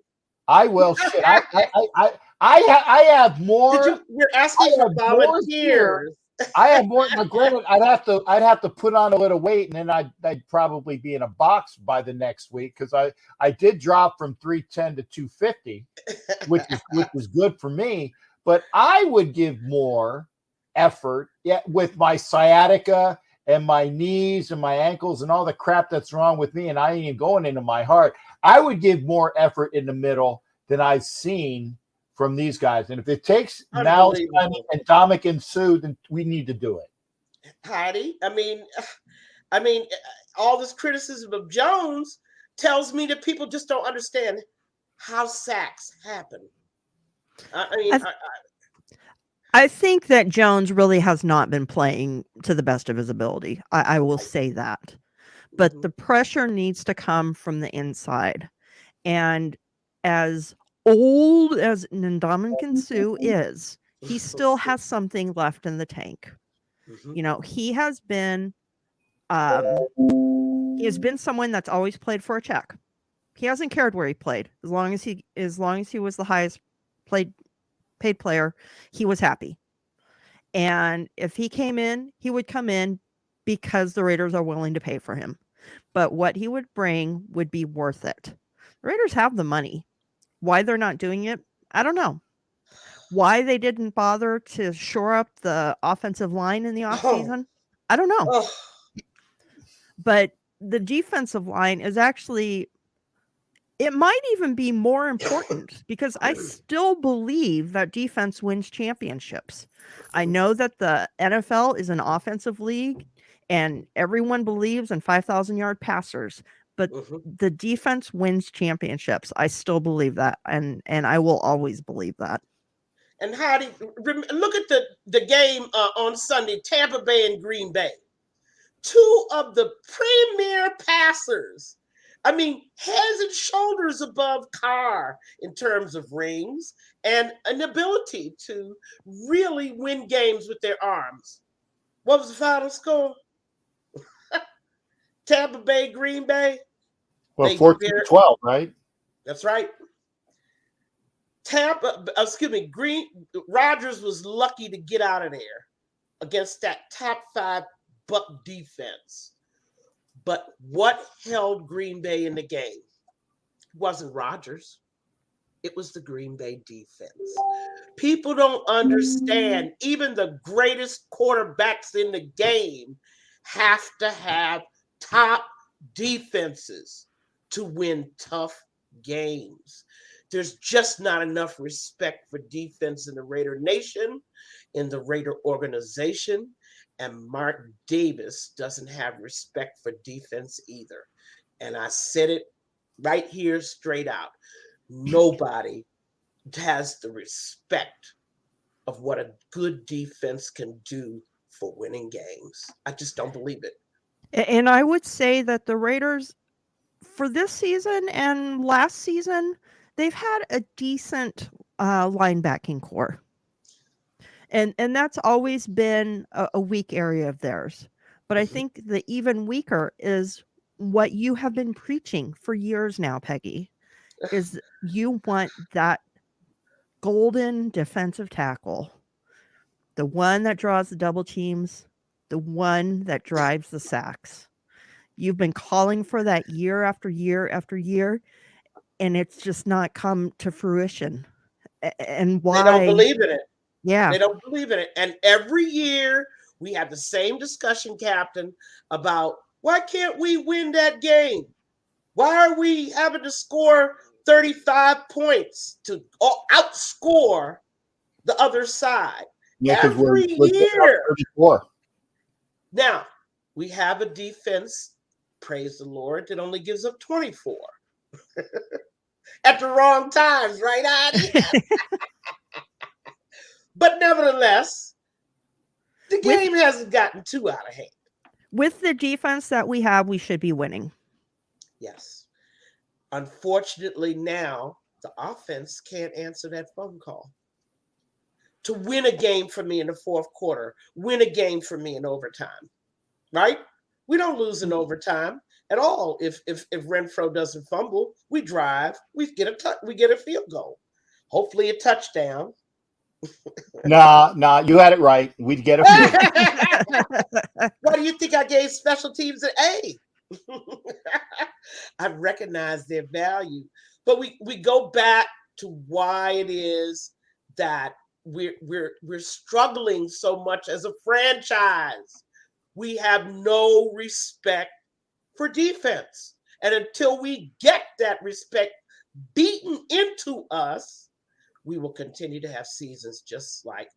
I will. Shit. I have more. You're asking for volunteers. I have more. Granted, I'd have to put on a little weight, and then I'd probably be in a box by the next week because I did drop from 310 to 250, which was good for me. But I would give more effort with my sciatica and my knees and my ankles and all the crap that's wrong with me, and I ain't even going into my heart. I would give more effort in the middle than I've seen from these guys. And if it takes Mal and Dominic and Sue, then we need to do it. Heidi, I mean, all this criticism of Jones tells me that people just don't understand how sacks happen. I think that Jones really has not been playing to the best of his ability. I will say that. But the pressure needs to come from the inside. And as old as Ndamukong Suh is, he still has something left in the tank. You know, he has been someone that's always played for a check. He hasn't cared where he played. As long as he was the highest paid player, he was happy. And if he came in, he would come in because the Raiders are willing to pay for him. But what he would bring would be worth it. The Raiders have the money. Why they're not doing it, I don't know. Why they didn't bother to shore up the offensive line in the offseason, I don't know. But the defensive line is actually, it might even be more important because I still believe that defense wins championships. I know that the NFL is an offensive league and everyone believes in 5,000-yard passers, but Mhm. the defense wins championships. I still believe that, and I will always believe that. And Heidi, look at the game on Sunday, Tampa Bay and Green Bay. Two of the premier passers. I mean, heads and shoulders above Carr in terms of rings and an ability to really win games with their arms. What was the final score? Tampa Bay, Green Bay. Well, 14-12, right? That's right. Rodgers was lucky to get out of there against that top 5 Buck defense. But what held Green Bay in the game? It wasn't Rodgers. It was the Green Bay defense. People don't understand. Even the greatest quarterbacks in the game have to have top defenses to win tough games. There's just not enough respect for defense in the Raider Nation, in the Raider organization, and Mark Davis doesn't have respect for defense either. And I said it right here straight out. Nobody has the respect of what a good defense can do for winning games. I just don't believe it. And I would say that the Raiders, for this season and last season, they've had a decent linebacking core. And that's always been a weak area of theirs. But I think the even weaker is what you have been preaching for years now, Peggy, is you want that golden defensive tackle, the one that draws the double teams, the one that drives the sacks. You've been calling for that year after year after year, and it's just not come to fruition. And why? They don't believe in it. Yeah. They don't believe in it. And every year we have the same discussion, Captain, about why can't we win that game? Why are we having to score 35 points to outscore the other side? Yeah, because Every we're year. 34. Now, we have a defense, praise the Lord, that only gives up 24. At the wrong times, right, Heidi? But nevertheless, the game hasn't gotten too out of hand. With the defense that we have, we should be winning. Yes. Unfortunately, now the offense can't answer that phone call. To win a game for me in the fourth quarter, win a game for me in overtime, right? We don't lose in overtime at all. If Renfro doesn't fumble, we drive, we get a field goal, hopefully a touchdown. Nah, you had it right. We'd get a few. Why do you think I gave special teams an A? I recognize their value, but we go back to why it is that we're struggling so much as a franchise. We have no respect for defense, and until we get that respect beaten into us, we will continue to have seasons just like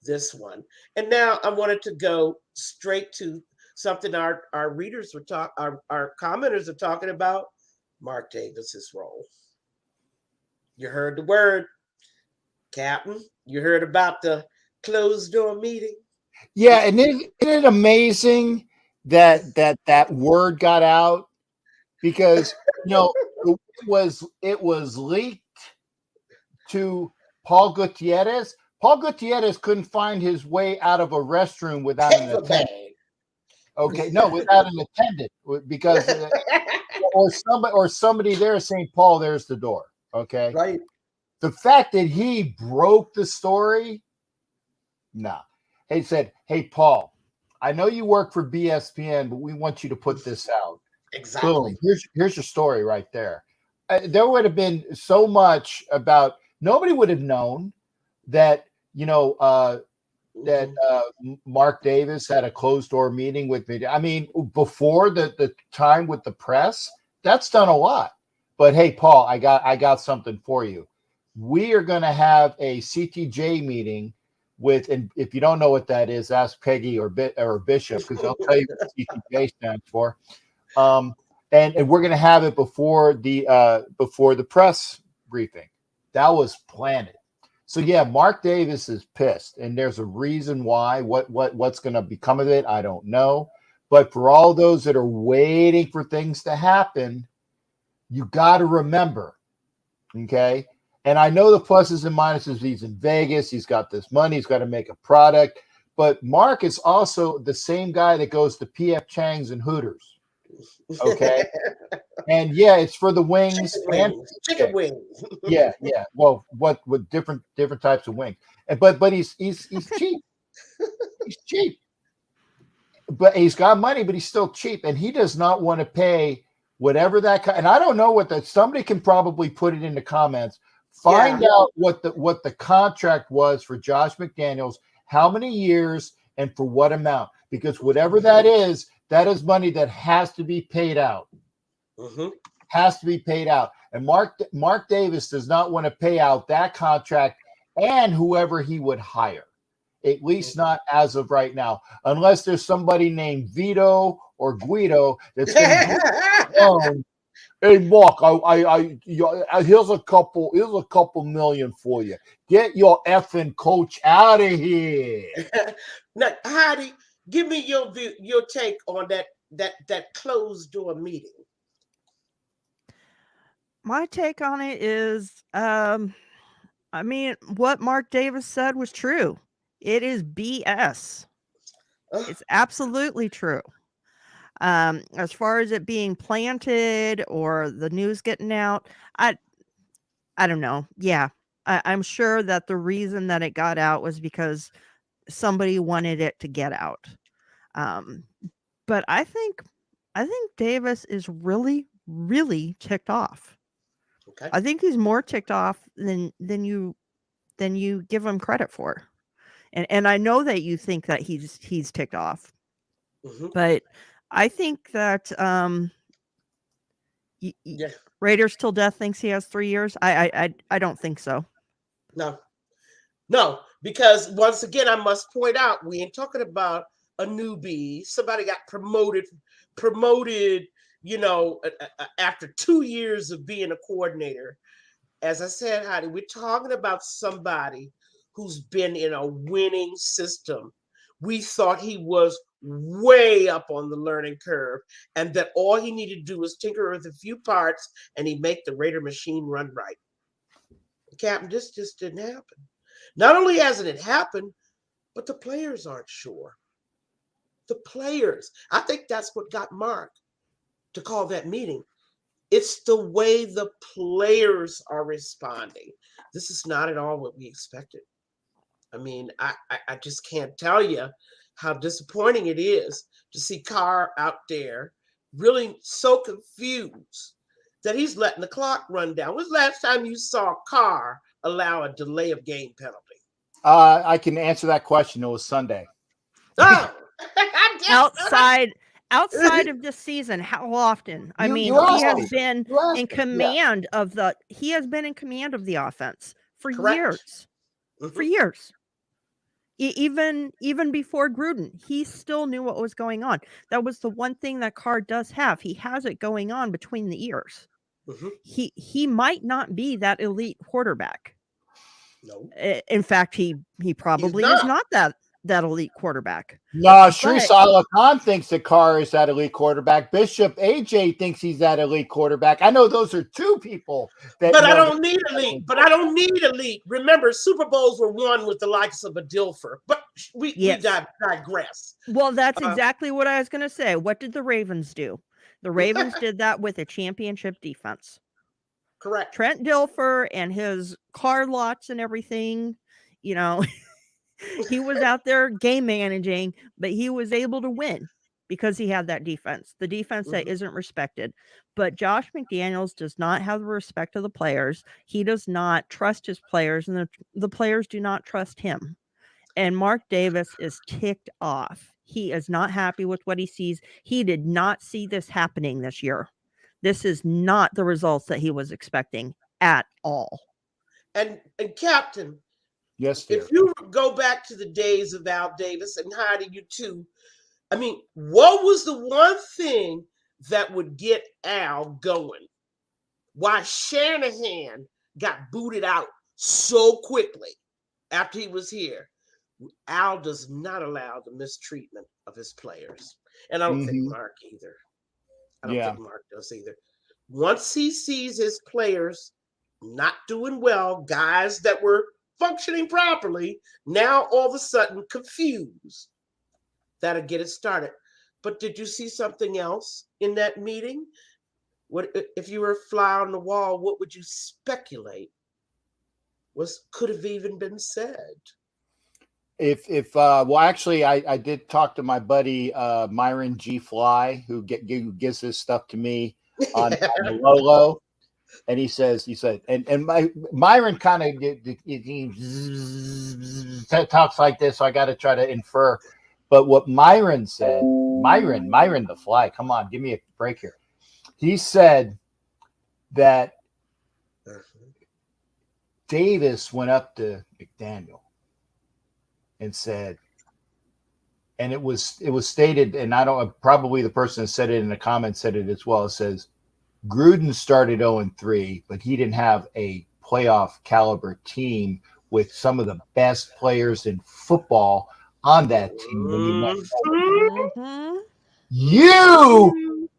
this one. And now I wanted to go straight to something our readers were our commenters are talking about, Mark Davis's role. You heard the word, Captain. You heard about the closed door meeting. Yeah, and isn't it amazing that word got out? Because it was leaked to Paul Gutierrez. Paul Gutierrez couldn't find his way out of a restroom without an attendant. Okay, no, without an attendant, because or somebody there saying, "Paul, there's the door." Okay, right. The fact that he broke the story, nah. He said, "Hey, Paul, I know you work for BSPN, but we want you to put this out." Exactly. Boom. Here's your story right there. There would have been so much about. Nobody would have known that Mark Davis had a closed door meeting with me. I mean, before the time with the press, that's done a lot. But hey, Paul, I got something for you. We are going to have a CTJ meeting with, and if you don't know what that is, ask Peggy or Bishop, because they'll tell you what CTJ stands for. and we're going to have it before the press briefing. That was planted. So yeah, Mark Davis is pissed, and there's a reason why. What's going to become of it, I don't know. But for all those that are waiting for things to happen, you got to remember, okay? And I know the pluses and minuses. He's in Vegas. He's got this money. He's got to make a product. But Mark is also the same guy that goes to P.F. Chang's and Hooters. Okay. And yeah, it's for the wings. Chicken wings. Yeah. Well, what with different types of wings. But he's cheap. He's cheap. But he's got money, but he's still cheap. And he does not want to pay whatever that. And I don't know what that. Somebody can probably put it in the comments. Find out what the contract was for Josh McDaniels, how many years, and for what amount. Because whatever that is money that has to be paid out. Mm-hmm. Has to be paid out. And Mark Davis does not want to pay out that contract and whoever he would hire. At least not as of right now. Unless there's somebody named Vito or Guido that's going to hey, Mark, here's a couple million for you. Get your effing coach out of here. Now, Heidi, give me your take on that closed door meeting. My take on it is, I mean, what Mark Davis said was true. It is BS. It's absolutely true. As far as it being planted or the news getting out, I don't know. Yeah, I'm sure that the reason that it got out was because somebody wanted it to get out. But I think Davis is really, really ticked off. Okay. I think he's more ticked off than you give him credit for. And I know that you think that he's ticked off. Mm-hmm. But I think that Raiders till death thinks he has 3 years. I don't think so. No, because once again, I must point out, we ain't talking about a newbie. Somebody got promoted, after 2 years of being a coordinator. As I said, Heidi, we're talking about somebody who's been in a winning system. We thought he was way up on the learning curve and that all he needed to do was tinker with a few parts and he'd make the Raider machine run right. Captain, this just didn't happen. Not only hasn't it happened, but the players aren't sure. The players. I think that's what got Mark to call that meeting. It's the way the players are responding. This is not at all what we expected. I mean, I just can't tell you how disappointing it is to see Carr out there really so confused that he's letting the clock run down. When's the last time you saw Carr allow a delay of game penalty? I can answer that question. It was Sunday. Oh, outside of this season, how often? I mean, he has been in command of the offense for years. Mm-hmm. For years. Even before Gruden, he still knew what was going on. That was the one thing that Carr does have. He has it going on between the ears. Mm-hmm. He might not be that elite quarterback. No. In fact, he probably is not that elite quarterback. No, Sri Khan thinks that Carr is that elite quarterback. Bishop AJ thinks he's that elite quarterback. I know those are two people. But I don't need elite. Remember, Super Bowls were won with the likes of a Dilfer. But we digress. Well, that's exactly what I was going to say. What did the Ravens do? The Ravens did that with a championship defense. Correct. Trent Dilfer and his car lots and everything, he was out there game managing, but he was able to win because he had that defense, the defense that isn't respected. But Josh McDaniels does not have the respect of the players. He does not trust his players, and the players do not trust him. And Mark Davis is ticked off. He is not happy with what he sees. He did not see this happening this year. This is not the results that he was expecting at all. And Captain, yes, dear. If you go back to the days of Al Davis and Heidi, you too, I mean, what was the one thing that would get Al going. Why Shanahan got booted out so quickly after he was here. Al does not allow the mistreatment of his players. And I don't think Mark either. I don't think Mark does either. Once he sees his players not doing well, guys that were functioning properly, now all of a sudden confused, that'll get it started. But did you see something else in that meeting? What if you were a fly on the wall? What would you speculate could have even been said? Well, actually, I did talk to my buddy Myron G. Fly, who gives this stuff to me on the low, and he said, and Myron kind of talks like this, so I got to try to infer. But what Myron said, Myron the Fly, come on, give me a break here. He said that Davis went up to McDaniel and said, and it was stated, and I don't, probably the person that said it in the comments said it as well. It says Gruden started 0-3, but he didn't have a playoff caliber team with some of the best players in football on that team. You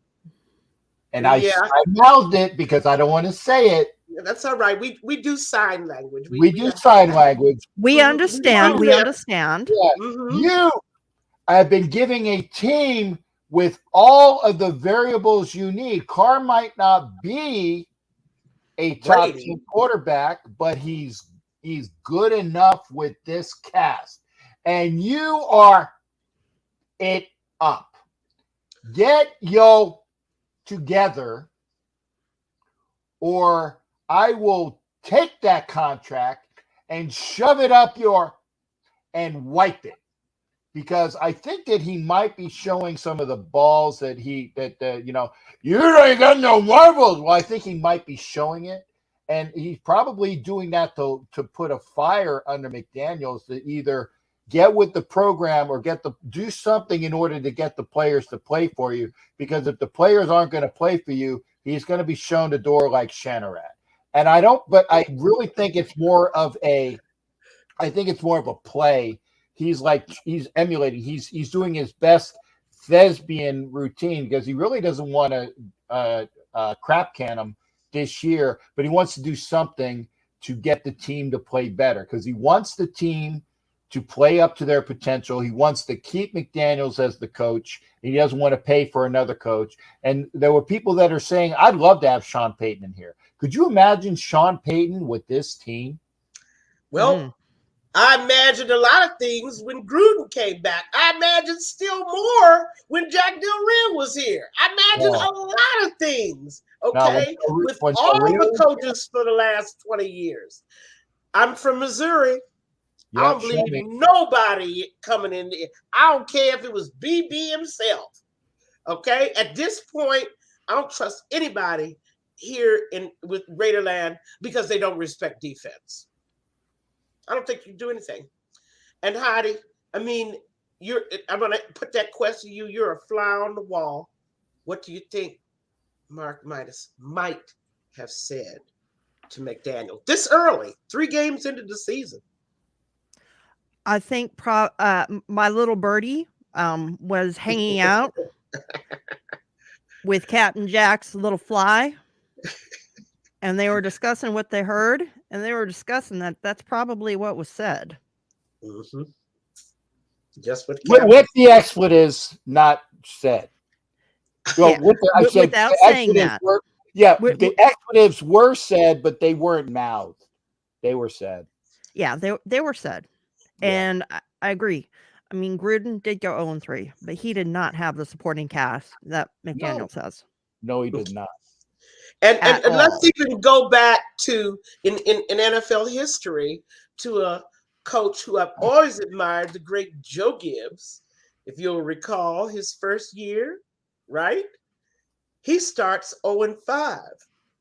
and I mouthed it because I don't want to say it. That's all right. We do sign language. We do sign language. We understand. We understand. Yeah. You have been giving a team with all of the variables you need. Carr might not be a top 10 quarterback, but he's good enough with this cast. And you are it up. Get yo together, or I will take that contract and shove it up and wipe it. Because I think that he might be showing some of the balls that you ain't got no marbles. Well, I think he might be showing it. And he's probably doing that to put a fire under McDaniels to either get with the program or do something in order to get the players to play for you. Because if the players aren't going to play for you, he's going to be shown the door like Shanahan. And I really think it's more of a play. He's emulating. He's doing his best thespian routine because he really doesn't want to crap can him this year, but he wants to do something to get the team to play better because he wants the team to play up to their potential. He wants to keep McDaniels as the coach. He doesn't want to pay for another coach. And there were people that are saying, I'd love to have Sean Payton in here. Could you imagine Sean Payton with this team? Well, I imagined a lot of things when Gruden came back. I imagined still more when Jack Del Rio was here. I imagined a lot of things, okay, with all the coaches for the last 20 years. I'm from Missouri. I don't believe nobody coming in there. I don't care if it was BB himself, okay? At this point, I don't trust anybody here with Raiderland because they don't respect defense. I don't think you do anything. And Heidi, I mean, I'm going to put that question to you. You're a fly on the wall. What do you think Mark might have said to McDaniel this early, 3 games into the season? I think my little birdie was hanging out with Captain Jack's little fly. And they were discussing what they heard, and they were discussing that's probably what was said. Mm-hmm. Just what the expletives not said. Well, without saying that. The expletives were said, but they weren't mouthed. They were said. Yeah, they were said. Yeah. And I agree. I mean, Gruden did go 0-3, but he did not have the supporting cast that McDaniels has. No, he did not. And let's even go back to in NFL history to a coach who I've always admired, the great Joe Gibbs. If you'll recall his first year, right? He starts 0-5.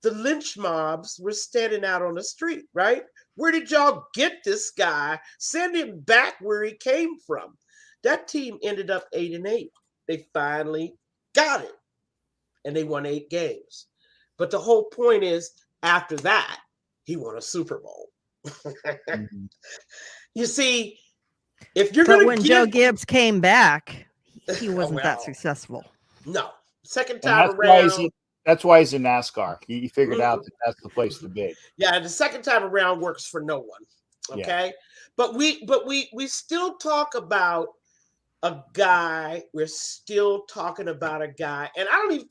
The lynch mobs were standing out on the street, right? Where did y'all get this guy? Send him back where he came from. That team ended up 8-8. They finally got it. and they won 8 games. But the whole point is, after that, he won a Super Bowl. Mhm. You see, if you're But going when to Joe give Gibbs came back, he wasn't that well, successful. no, second And time that's why he's in NASCAR. He figured Mhm. out that that's the place to be. Yeah, the second time around works for no one. Yeah. Okay, but we still talk about a guy. We're still talking about a guy, and I don't even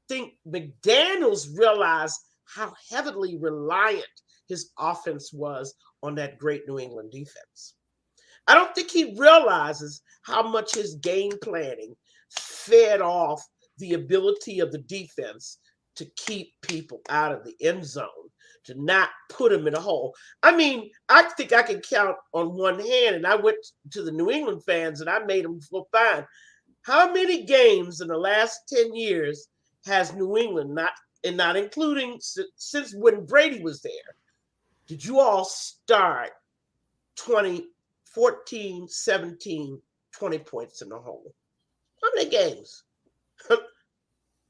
think McDaniels realized how heavily reliant his offense was on that great New England defense. I don't think he realizes how much his game planning fed off the ability of the defense to keep people out of the end zone, to not put them in a hole. I mean, I think I can count on one hand, and I went to the New England fans and I made them feel fine. How many games in the last 10 years has New England, not including since when Brady was there, did you all start 20, 14, 17, 20 points in the hole? How many games? I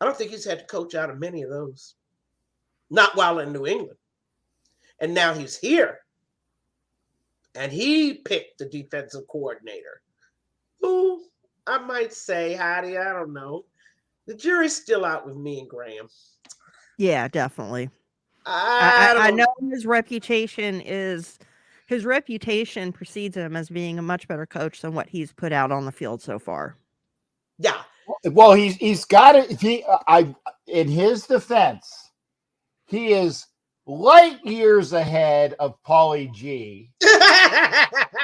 don't think he's had to coach out of many of those. Not while in New England. And now he's here. And he picked the defensive coordinator, who I might say, Heidi, I don't know. The jury's still out with me and Graham. Yeah, definitely. I I don't know his reputation precedes him as being a much better coach than what he's put out on the field so far. Yeah. Well, he's got it. In his defense, he is light years ahead of Paulie G.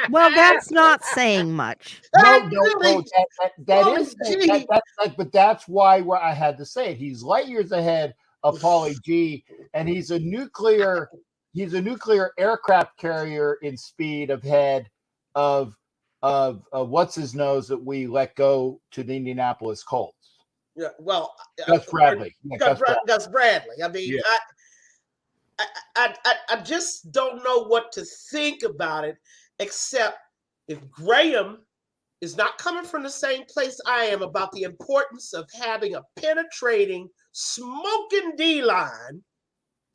Well, that's not saying much. No, Really? that Paulie is, G. but that's why I had to say it. He's light years ahead of Paulie G, and he's a nuclear aircraft carrier in speed ahead of what's his nose that we let go to the Indianapolis Colts. Yeah, well, Gus Bradley. Yeah, Gus Bradley. I mean, yeah. I just don't know what to think about it, except if Graham is not coming from the same place I am about the importance of having a penetrating, smoking D-line,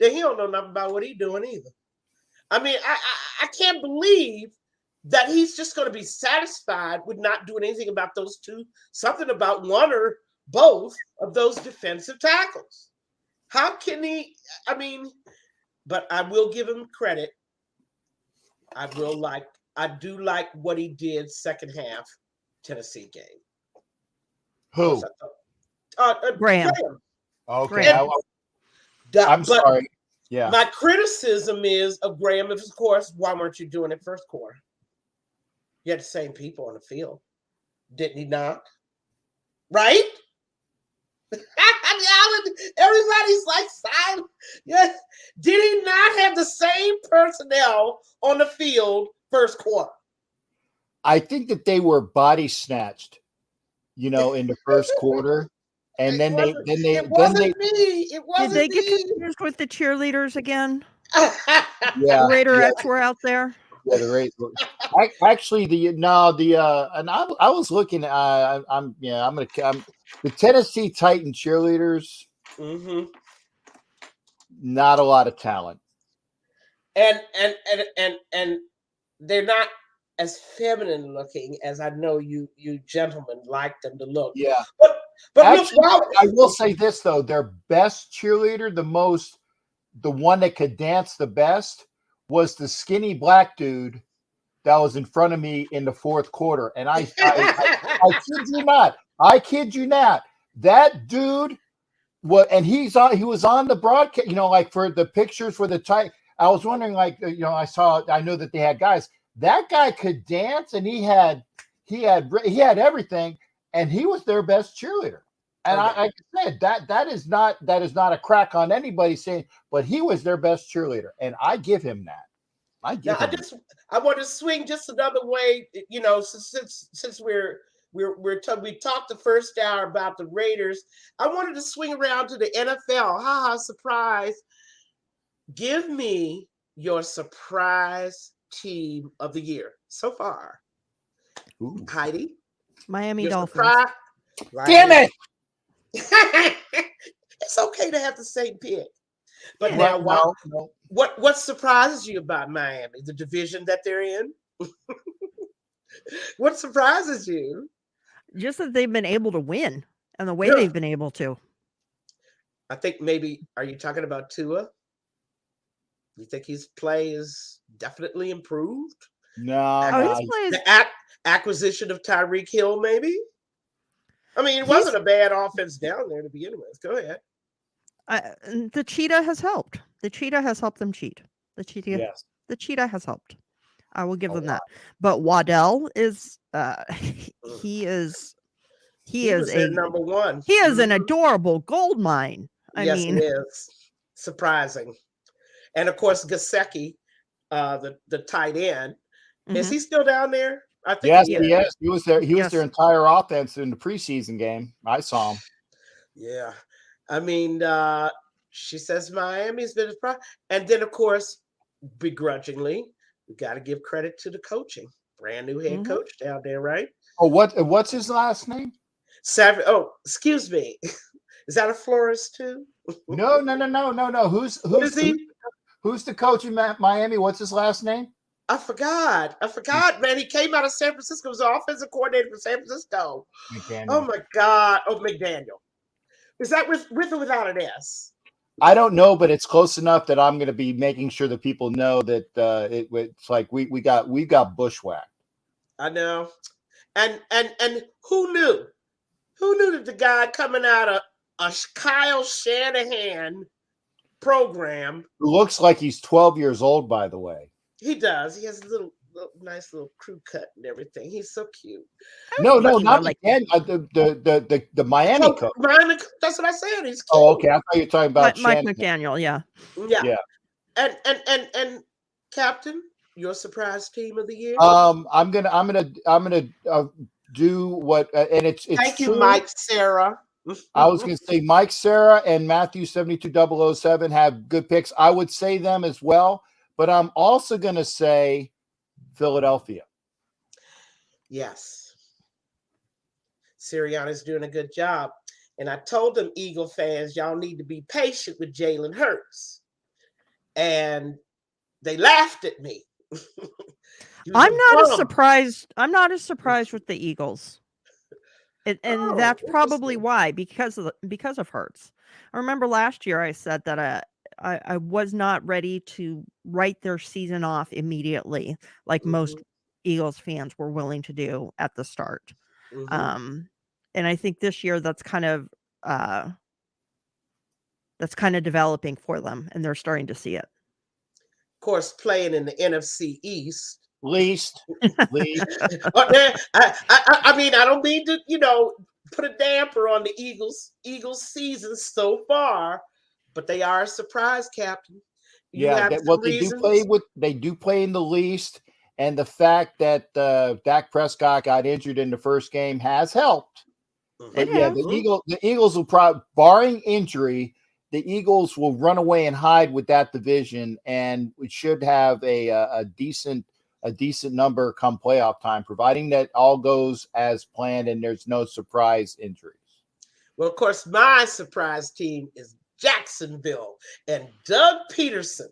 then he don't know nothing about what he's doing either. I mean, I can't believe that he's just going to be satisfied with not doing anything about those two, something about one or both of those defensive tackles. How can he? I mean, but I will give him credit. I do like what he did second half Tennessee game. Who? Graham. Okay. Graham. I'm sorry. Yeah. My criticism is of Graham, of course, why weren't you doing it first quarter? You had the same people on the field. Didn't he not? Right? Everybody's like silent. Yes. Did he not have the same personnel on the field first quarter? I think that they were body snatched, in the first quarter. And then they It wasn't me. Did they get confused with the cheerleaders again? Yeah, the Raiderettes were out there. Yeah, the Raiders. Actually, and I was looking. I'm the Tennessee Titan cheerleaders. Mm-hmm. Not a lot of talent, and they're not as feminine looking as I know you gentlemen like them to look. Yeah, but actually, I will say this though: their best cheerleader, the one that could dance the best, was the skinny black dude that was in front of me in the fourth quarter. And I kid you not. I kid you not. That dude he was on the broadcast, like for the pictures for the tight. I was wondering, I know that they had guys. That guy could dance, and he had everything, and he was their best cheerleader. And I said that is not a crack on anybody saying, but he was their best cheerleader, and I give him that. I want to swing just another way, since we talked the first hour about the Raiders. I wanted to swing around to the NFL. Surprise! Give me your surprise team of the year so far. Ooh. Heidi, Miami Dolphins. Damn it! It's okay to have the same pick. But Yeah. now, No. what surprises you about Miami? The division that they're in? What surprises you? Just that they've been able to win and the way Yeah. they've been able to. I think maybe, are you talking about Tua? You think his play is definitely improved? No, Oh, no. his play is The acquisition of Tyreek Hill, maybe? I mean, it He's- wasn't a bad offense down there to begin with. Go ahead. the cheetah has helped. The cheetah has helped them cheat. The Yes. cheetah has helped. I will give A them that. But Waddell is he is was their number one. he is an Mhm. adorable gold mine. I Yes, mean, it is. Surprising. And of course, Gesicki, the tight end, is mhm. he still down there? I think Yes, he he is. is. He was there. He was Yes. their entire offense in the preseason game. I saw him. Yeah. I mean, she says Miami's been a problem. And then, of course, begrudgingly, we got to give credit to the coaching. Brand new head Mhm. coach down there, right? Oh, what's his last name? Excuse me. Is that a florist too? No. Who's What is he? who's the coach in Miami? What's his last name? I forgot, man. He came out of San Francisco. He was the offensive coordinator for San Francisco. McDaniel. Oh my God. Oh, McDaniel. Is that with or without an S? I don't know, but it's close enough that I'm going to be making sure that people know that it's like we got bushwhacked. I know. And who knew? Who knew that the guy coming out of a Kyle Shanahan program? Who looks like he's 12 years old, by the way. He does. He has a little nice little crew cut and everything. He's so cute. No, lucky not one, the Miami coach. Miami, that's what I said. He's cute. Oh, okay. I thought you were talking about Mike Shanahan. McDaniel, yeah. Yeah. Yeah. And Captain, your surprise team of the year. I'm gonna do what and it's Thank you, true. Mike Sarah. I was gonna say Mike Sarah and Matthew 72007 have good picks. I would say them as well, but I'm also gonna say Philadelphia. Yes. Sirianni's doing a good job. And I told them, Eagle fans, y'all need to be patient with Jalen Hurts. And they laughed at me. I'm not as surprised. I'm not as surprised with the Eagles. And Oh, that's probably interesting. why, because of Hurts. I remember last year I said that I was not ready to write their season off immediately, like most Eagles fans were willing to do at the start. Mhm. And I think this year that's kind of developing for them, and they're starting to see it. Of course, playing in the NFC East. Least. I mean, I don't mean to, put a damper on the Eagles season so far, but they are a surprise, Captain. They do play in the least, and the fact that Dak Prescott got injured in the first game has helped. But yeah, the Eagles will probably, barring injury, the Eagles will run away and hide with that division, and we should have a decent number come playoff time, providing that all goes as planned and there's no surprise injuries. Well, of course, my surprise team is Jacksonville and Doug Peterson,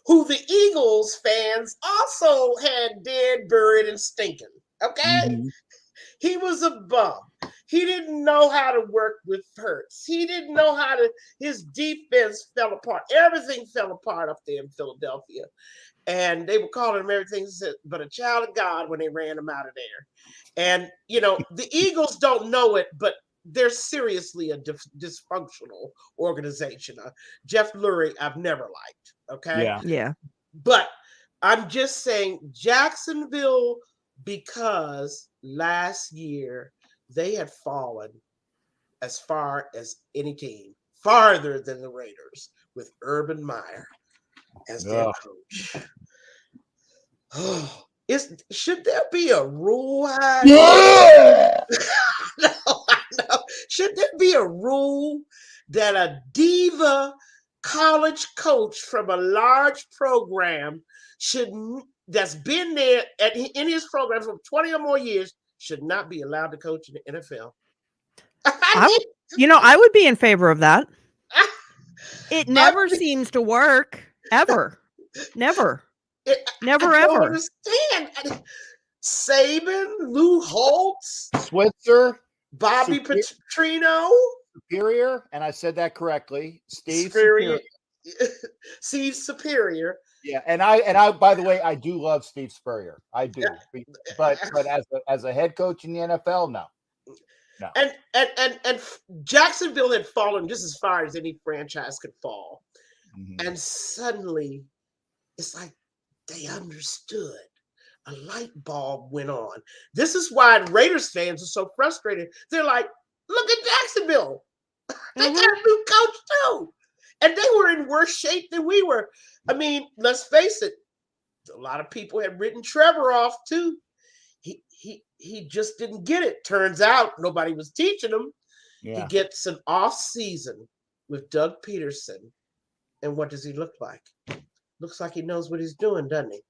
who the Eagles fans also had dead, buried, and stinking. Okay? Mm-hmm. He was a bum. He didn't know how to work with Hurts. He didn't know his defense fell apart. Everything fell apart up there in Philadelphia. And they were calling him everything but a child of God when they ran him out of there. And, the Eagles don't know it, but they're seriously a dysfunctional organization. Jeff Lurie, I've never liked. Okay. Yeah. But I'm just saying Jacksonville, because last year they had fallen as far as any team, farther than the Raiders, with Urban Meyer as their coach. Should there be a rule? Yeah! No. Should there be a rule that a diva college coach from a large program that's been there in his program for 20 or more years should not be allowed to coach in the NFL? You know, I would be in favor of that. It I never mean- seems to work ever. Never. Never I don't ever. understand. Saban, Lou Holtz, Switzer, Bobby Superior- Petrino, Superior, and I said that correctly. Steve Superior. Steve Superior. Yeah, and I by the way, I do love Steve Spurrier. I do. But as a head coach in the NFL, no. No. And Jacksonville had fallen just as far as any franchise could fall. Mhm. And suddenly it's like they understood. A light bulb went on. This is why Raiders fans are so frustrated. They're like, look at Jacksonville. They got a new coach too. And they were in worse shape than we were. I mean, let's face it. A lot of people had written Trevor off too. He just didn't get it. Turns out nobody was teaching him. Yeah. He gets an off season with Doug Peterson. And what does he look like? Looks like he knows what he's doing, doesn't he?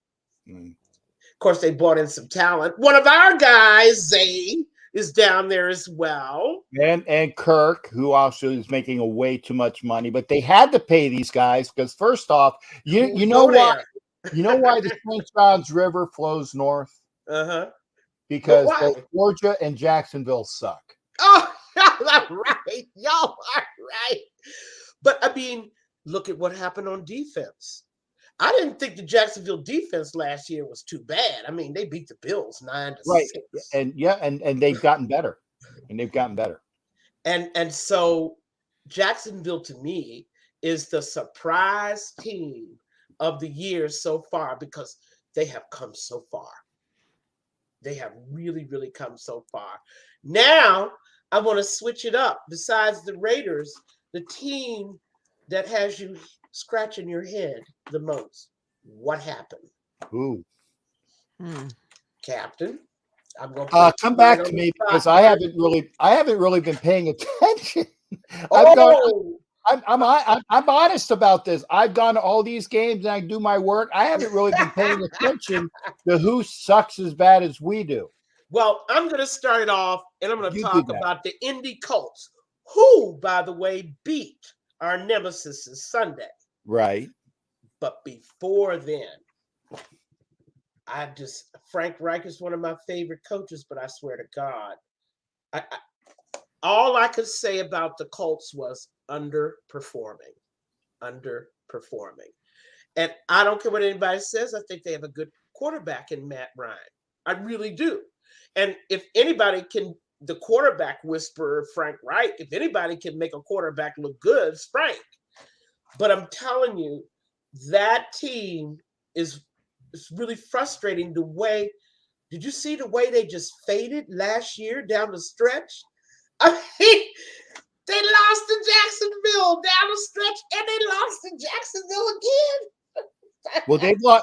Mm. Of course, they brought in some talent. One of our guys, Zay, is down there as well. And Kirk, who also is making a way too much money, but they had to pay these guys because first off, you know why the St. John's River flows north? Uh-huh. Because But why? both Georgia and Jacksonville suck. Oh, y'all are right. Y'all are right. But I mean, look at what happened on defense. I didn't think the Jacksonville defense last year was too bad. I mean, they beat the Bills 9-6. Right. And they've gotten better. And so Jacksonville to me is the surprise team of the year so far because they have come so far. They have really, really come so far. Now I want to switch it up. Besides the Raiders, the team that has you scratching your head the most. What happened? Ooh. Captain, I'm going to Come back to me because I haven't really been paying attention. I'm honest about this. I've gone to all these games and I do my work. I haven't really been paying attention to who sucks as bad as we do. Well, I'm going to start it off and I'm going to You talk do that. about the Indy Colts, who, by the way, beat our nemesis Sunday. Right. But before then, Frank Reich is one of my favorite coaches, but I swear to God, all I could say about the Colts was underperforming. And I don't care what anybody says. I think they have a good quarterback in Matt Ryan. I really do. And if anybody can, the quarterback whisperer, Frank Reich, if anybody can make a quarterback look good, it's Frank. But I'm telling you, that team is really frustrating. Did you see the way they just faded last year down the stretch? I mean, they lost to Jacksonville down the stretch, and they lost to Jacksonville again. Well,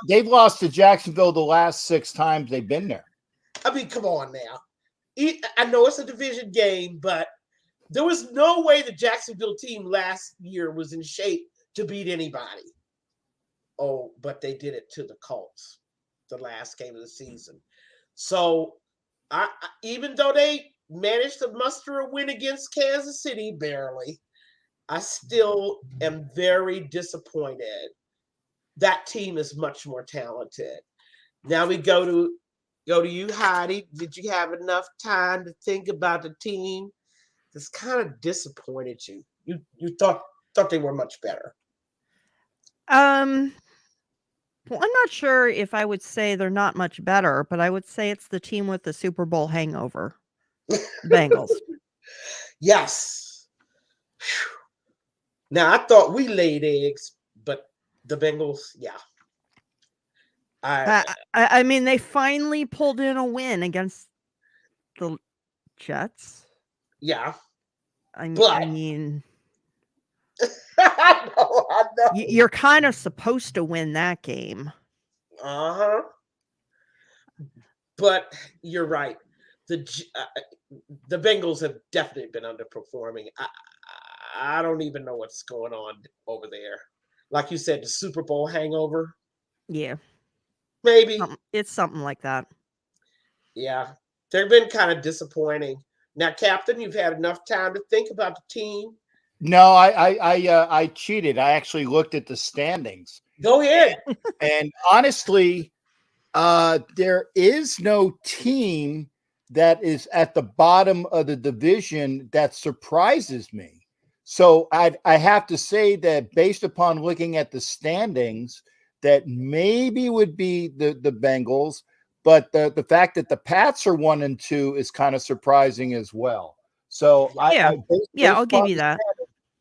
they've lost to Jacksonville the last 6 times they've been there. I mean, come on now. I know it's a division game, but there was no way the Jacksonville team last year was in shape to beat anybody. Oh, but they did it to the Colts, the last game of the season. So, even though they managed to muster a win against Kansas City, barely, I still am very disappointed. That team is much more talented. Now we go to you, Heidi. Did you have enough time to think about the team that's kind of disappointed you? You thought they were much better. Well, I'm not sure if I would say they're not much better, but I would say it's the team with the Super Bowl hangover. The Bengals. Yes. Now I thought we laid eggs, but the Bengals, yeah. I mean, they finally pulled in a win against the Jets. Yeah. I mean, I know. you're kind of supposed to win that game. Uh-huh. But you're right. The Bengals have definitely been underperforming. I don't even know what's going on over there. Like you said, the Super Bowl hangover. Yeah. Maybe. It's something like that. Yeah. They've been kind of disappointing. Now, Captain, you've had enough time to think about the team. No, I cheated. I actually looked at the standings. Go ahead. And honestly, there is no team that is at the bottom of the division that surprises me. So I have to say that based upon looking at the standings, that maybe would be the Bengals, but the fact that the Pats are 1-2 is kind of surprising as well. So I'll give you that.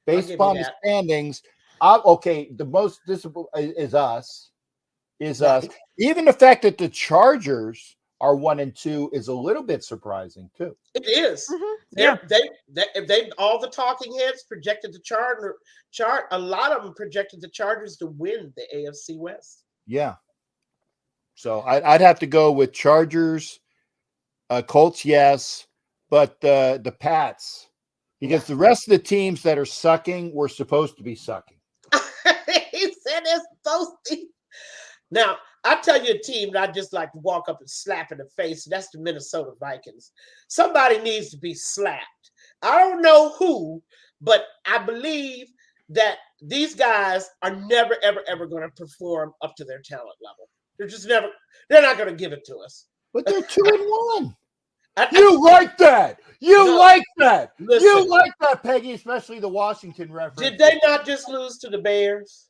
Based upon the standings, okay, the most visible is us. Us. Even the fact that the Chargers are 1-2 is a little bit surprising too. It is. Mm-hmm. They all the talking heads projected the a lot of them projected the Chargers to win the AFC West. Yeah. So I'd have to go with Chargers, Colts, yes, but the Pats, because the rest of the teams that are sucking were supposed to be sucking. He said it's supposed to be. Now, I'll tell you a team that I just like to walk up and slap in the face, and that's the Minnesota Vikings. Somebody needs to be slapped. I don't know who, but I believe that these guys are never, ever, ever going to perform up to their talent level. They're not going to give it to us. But they're 2-1. You like that. You like that. Listen, you like that, Peggy, especially the Washington reference. Did they not just lose to the Bears?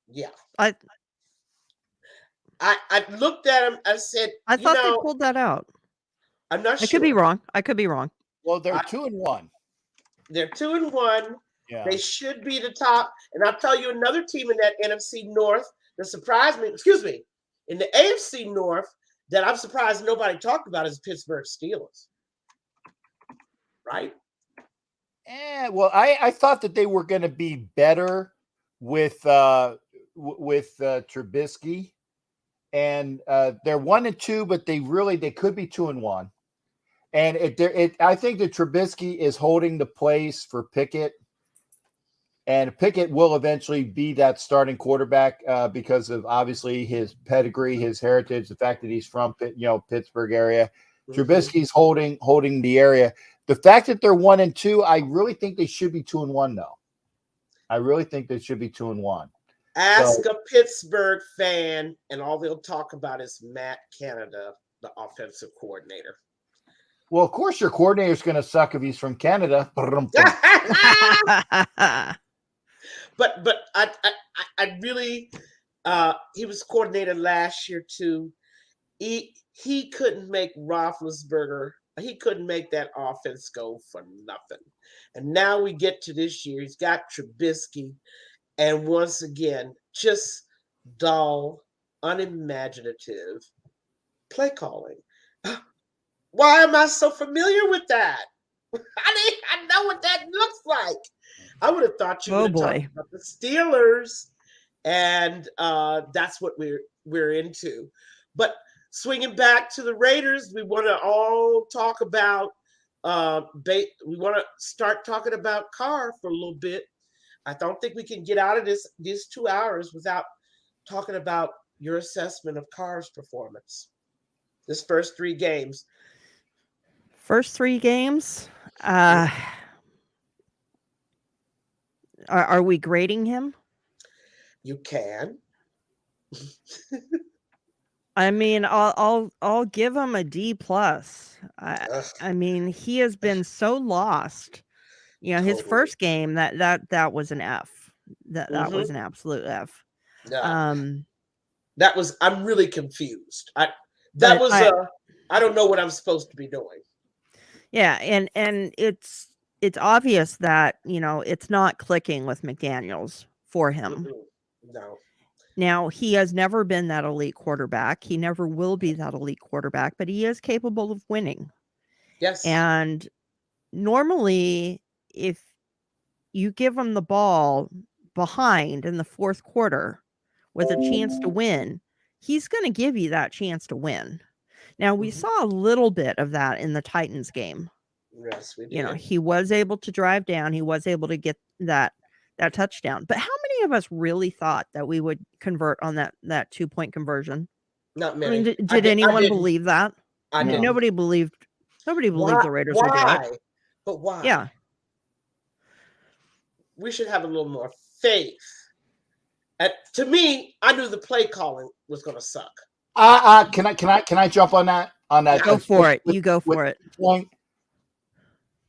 Yeah. I looked at them. I said, I thought they pulled that out. I'm not sure. I could be wrong. Well, they're 2-1. They're 2-1. Yeah. They should be the top. And I'll tell you another team in that NFC North that surprised me. Excuse me. In the AFC North that I'm surprised nobody talked about is Pittsburgh Steelers. Right? Well, I thought that they were going to be better with Trubisky, and they're 1-2, but they could be 2-1. And I think that Trubisky is holding the place for Pickett, and Pickett will eventually be that starting quarterback because of obviously his pedigree, his heritage, the fact that he's from Pittsburgh area. Mm-hmm. Trubisky's holding the area. The fact that they're 1-2, I really think they should be 2-1 though. I really think they should be 2-1. Ask a Pittsburgh fan, and all they'll talk about is Matt Canada, the offensive coordinator. Well, of course, your coordinator is going to suck if he's from Canada. But I really he was coordinator last year too. He couldn't make Roethlisberger. He couldn't make that offense go for nothing. And now we get to this year. He's got Trubisky, and once again, just dull, unimaginative play calling. Why am I so familiar with that? I know what that looks like. I would have thought you would have talked about the Steelers, and that's what we're into. But swinging back to the Raiders, we want to all talk about. We want to start talking about Carr for a little bit. I don't think we can get out of these 2 hours without talking about your assessment of Carr's performance. This first 3 games. First 3 games. Are we grading him? You can. I mean, I'll give him a D+. I mean, he has been so lost. His first game that was an F. That was an absolute F. Yeah. I'm really confused. I don't know what I'm supposed to be doing. Yeah, and it's obvious that it's not clicking with McDaniels for him. No. Now, he has never been that elite quarterback. He never will be that elite quarterback, but he is capable of winning. Yes. And normally, if you give him the ball behind in the fourth quarter with a chance to win, he's going to give you that chance to win. Now, we saw a little bit of that in the Titans game. Yes, we did. He was able to drive down. He was able to get that touchdown. But how many of us really thought that we would convert on that 2-point conversion? Not many. I mean, did anyone believe that? I didn't. Nobody believed. Nobody believes the Raiders would do it. But why? Yeah. We should have a little more faith. To me, I knew the play calling was going to suck. Can I jump on that? Go for it. You go for it. Point.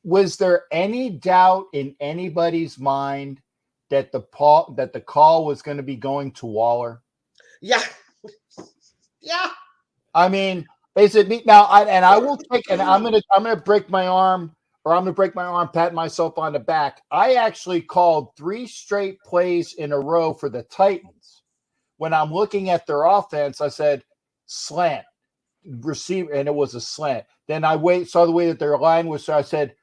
Was there any doubt in anybody's mind that the call was going to be going to Waller? Yeah. Yeah. I mean, basically now, I will take, and I'm gonna break my arm, or I'm gonna break my arm, patting myself on the back. I actually called 3 straight plays in a row for the Titans. When I'm looking at their offense, I said slant, receiver, and it was a slant. Then I saw the way that their line was, so I said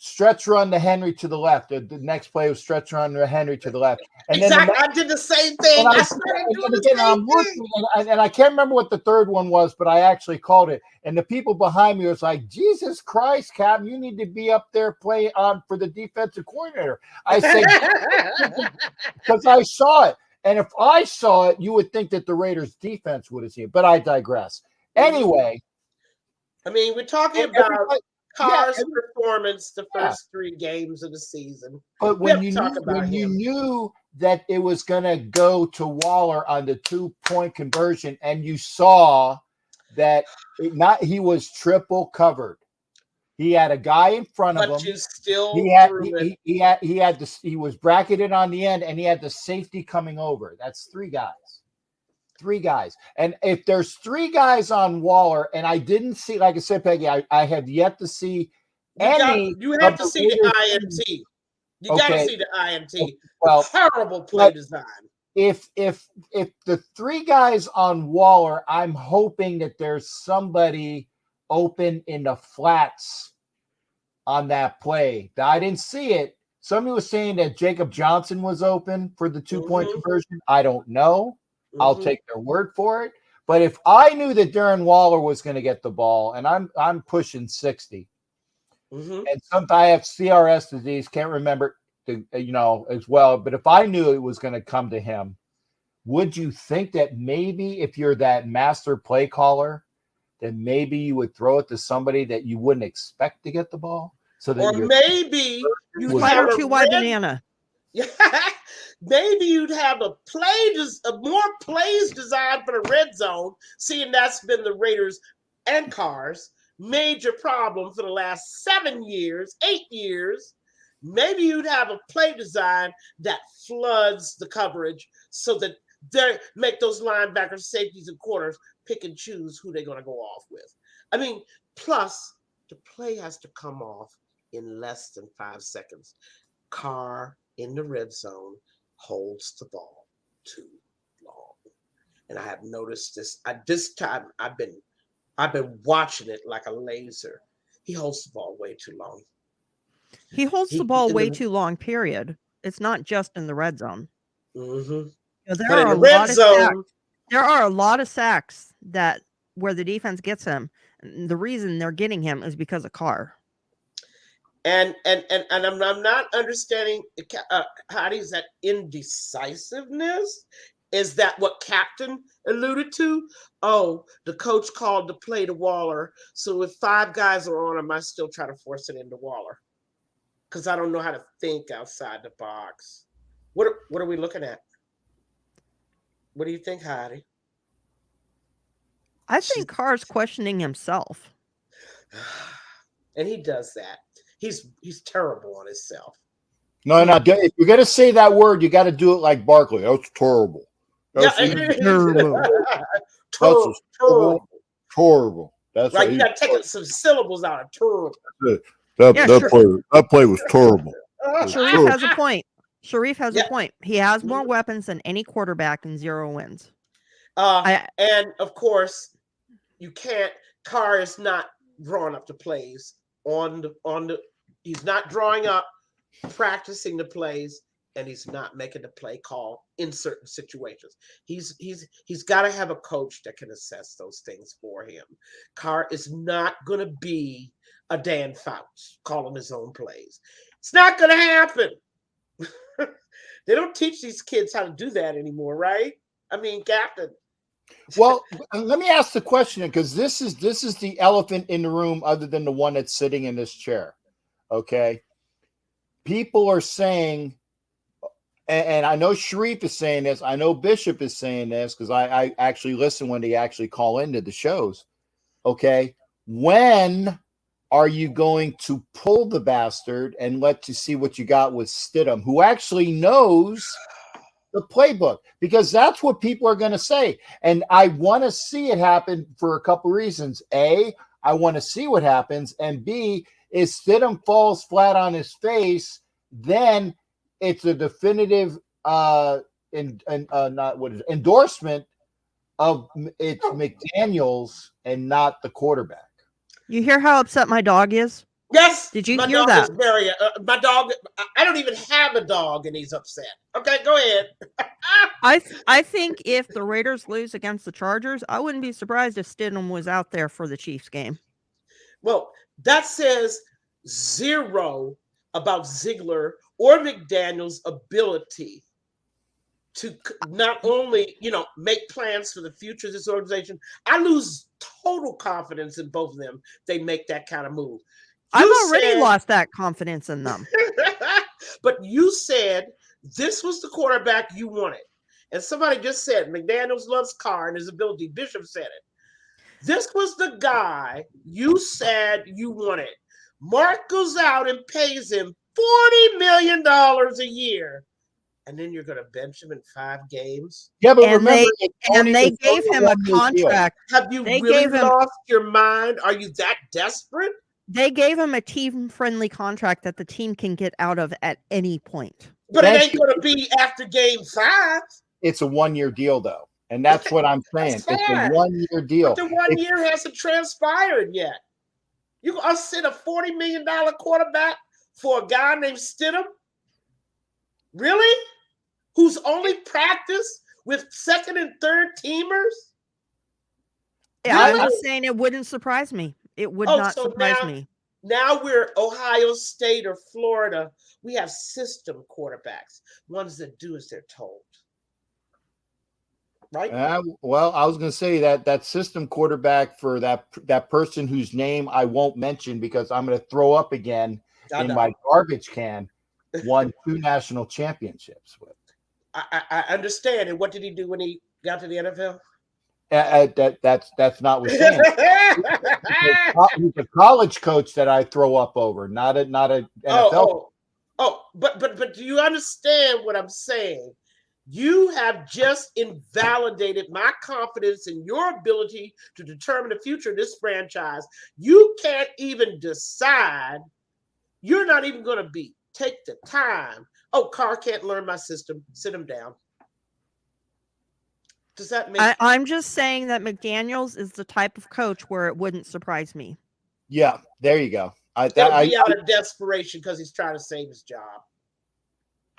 stretch run to Henry to the left. The next play was stretch run to Henry to the left. And exactly. I did the same thing. And I can't remember what the third one was, but I actually called it. And the people behind me was like, Jesus Christ, Captain, you need to be up there playing on for the defensive coordinator. I said, because I saw it. And if I saw it, you would think that the Raiders defense would have seen it. But I digress. Anyway. I mean, we're talking about Carr's performance the first 3 games of the season. But when you knew that it was going to go to Waller on the 2-point conversion, and you saw that he was triple covered. He had a guy in front of him. But you still he was bracketed on the end, and he had the safety coming over. That's 3 guys. 3 guys. And if there's 3 guys on Waller, and I didn't see, like I said, Peggy, I have yet to see any. You have to see the IMT. You got to see the IMT. Well, terrible play design. If the 3 guys on Waller, I'm hoping that there's somebody open in the flats on that play. I didn't see it. Somebody was saying that Jacob Johnson was open for the 2-point conversion. I don't know. I'll take their word for it. But if I knew that Darren Waller was going to get the ball, and I'm pushing 60, and sometimes I have CRS disease, can't remember, as well. But if I knew it was going to come to him, would you think that maybe if you're that master play caller, then maybe you would throw it to somebody that you wouldn't expect to get the ball? So that, or maybe you have a 2-wide banana. Maybe you'd have more plays designed for the red zone, seeing that's been the Raiders and Carr's major problem for the last 7 years, 8 years. Maybe you'd have a play design that floods the coverage so that they make those linebackers, safeties, and corners pick and choose who they're going to go off with. I mean, plus the play has to come off in less than 5 seconds. Carr in the red zone holds the ball too long, and I have noticed this. This time I've been watching it like a laser. He holds the ball way too long. He holds the ball way too long. Period. It's not just in the red zone. There are a lot of sacks where the defense gets him. And the reason they're getting him is because of Carr. And I'm not understanding Heidi's that indecisiveness. Is that what Captain alluded to? Oh, the coach called the play to Waller. So if 5 guys are on him, I still try to force it into Waller because I don't know how to think outside the box. What are we looking at? What do you think, Heidi? I think Carr's questioning himself, and he does that. He's terrible on himself. No. If you're gonna say that word, you got to do it like Barkley. That's terrible. That's terrible. Terrible. That's right. You got to take some syllables out of terrible. That play was terrible. Sharif has a point. Sharif has a point. He has more weapons than any quarterback and 0 wins. And of course, you can't. Carr is not drawing up the plays on the. He's not drawing up, practicing the plays, and he's not making the play call in certain situations. He's got to have a coach that can assess those things for him. Carr is not going to be a Dan Fouts calling his own plays. It's not going to happen. They don't teach these kids how to do that anymore, right? I mean, Captain, Well, let me ask the question, because this is the elephant in the room other than the one that's sitting in this chair. Okay. People are saying, and I know Sharif is saying this, I know Bishop is saying this, because I actually listen when they actually call into the shows. Okay. When are you going to pull the bastard and let you see what you got with Stidham, who actually knows the playbook? Because that's what people are going to say. And I want to see it happen for a couple reasons. A, I want to see what happens. And B, if Stidham falls flat on his face, then it's a definitive endorsement of it's McDaniels and not the quarterback. You hear how upset my dog is? Yes. Did you my hear dog that? Is very, my dog, I don't even have a dog and he's upset. Okay, go ahead. I think if the Raiders lose against the Chargers, I wouldn't be surprised if Stidham was out there for the Chiefs game. Well, that says zero about Ziegler or McDaniel's ability to not only, make plans for the future of this organization. I lose total confidence in both of them. They make that kind of move. I've already lost that confidence in them. But you said this was the quarterback you wanted. And somebody just said McDaniels loves Carr and his ability. Bishop said it. This was the guy you said you wanted. Mark goes out and pays him $40 million a year. And then you're going to bench him in 5 games? Yeah, but And remember, they gave him a contract. Have you really lost your mind? Are you that desperate? They gave him a team-friendly contract that the team can get out of at any point. But it ain't going to be after game 5. It's a 1-year deal, though. And that's what I'm saying. It's a 1-year deal. But the 1 year hasn't transpired yet. You going to sit a $40 million quarterback for a guy named Stidham? Really? Who's only practiced with second and third teamers? Yeah, Really? I'm just saying it wouldn't surprise me. It would not surprise me. Now we're Ohio State or Florida. We have system quarterbacks, ones that do as they're told. Right? Well, I was going to say that system quarterback for that person whose name I won't mention because I'm going to throw up again in my garbage can, won 2 national championships with. I understand. And what did he do when he got to the NFL? That's not what I'm saying. He's a college coach that I throw up over, not a NFL. But do you understand what I'm saying? You have just invalidated my confidence in your ability to determine the future of this franchise. You can't even decide. You're not even going to take the time. Oh, Carr can't learn my system. Sit him down. Does that make I'm just saying that McDaniels is the type of coach where it wouldn't surprise me. Yeah, there you go. That'll be out of desperation because he's trying to save his job.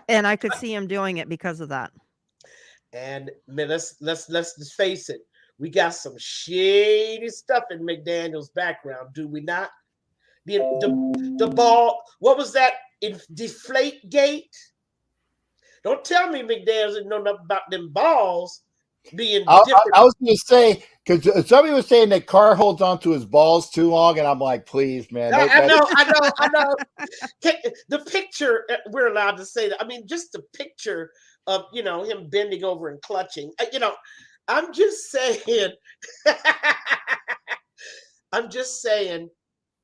And I could see him doing it because of that. And man, let's just face it. We got some shady stuff in McDaniel's background, do we not? The ball, what was that? In Deflate Gate? Don't tell me McDaniel's didn't know nothing about them balls being different. I was going to say, because somebody was saying that Carr holds on to his balls too long, and I'm like, please, man. I know. The picture, we're allowed to say that. I mean, just the picture of, him bending over and clutching. I'm just saying,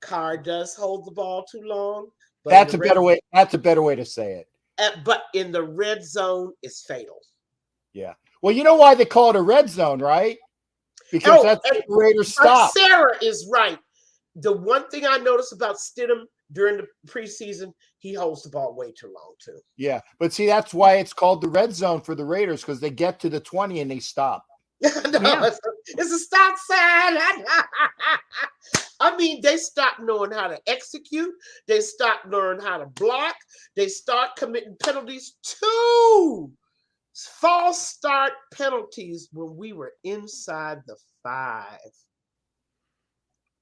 Carr does hold the ball too long. But that's a better way. That's a better way to say it. But in the red zone, it's fatal. Yeah. Well, you know why they call it a red zone, right? Because that's the Raiders stop. Sarah is right. The one thing I noticed about Stidham during the preseason, he holds the ball way too long, too. Yeah. But see, that's why it's called the red zone for the Raiders, because they get to the 20 and they stop. It's a stop sign. I mean, they stop knowing how to execute. They stop learning how to block. They start committing penalties. 2 false start penalties when we were inside the 5.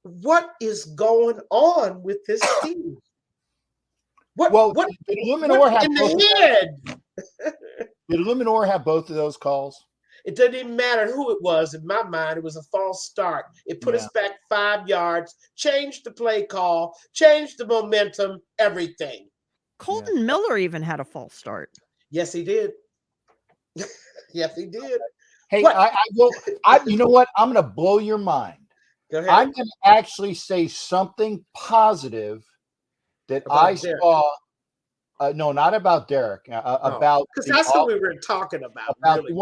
What is going on with this team? What did Luminor have in the head? Did Luminor have both of those calls? It doesn't even matter who it was. In my mind, it was a false start. It put us back 5 yards, changed the play call, changed the momentum, everything. Colton Miller even had a false start. Yes, he did. Yes, he did. Hey, What? I will. You know what? I'm going to blow your mind. Go ahead. I'm going to actually say something positive that About Derek. saw. No, not about Derek. About because that's what we were talking about. Really,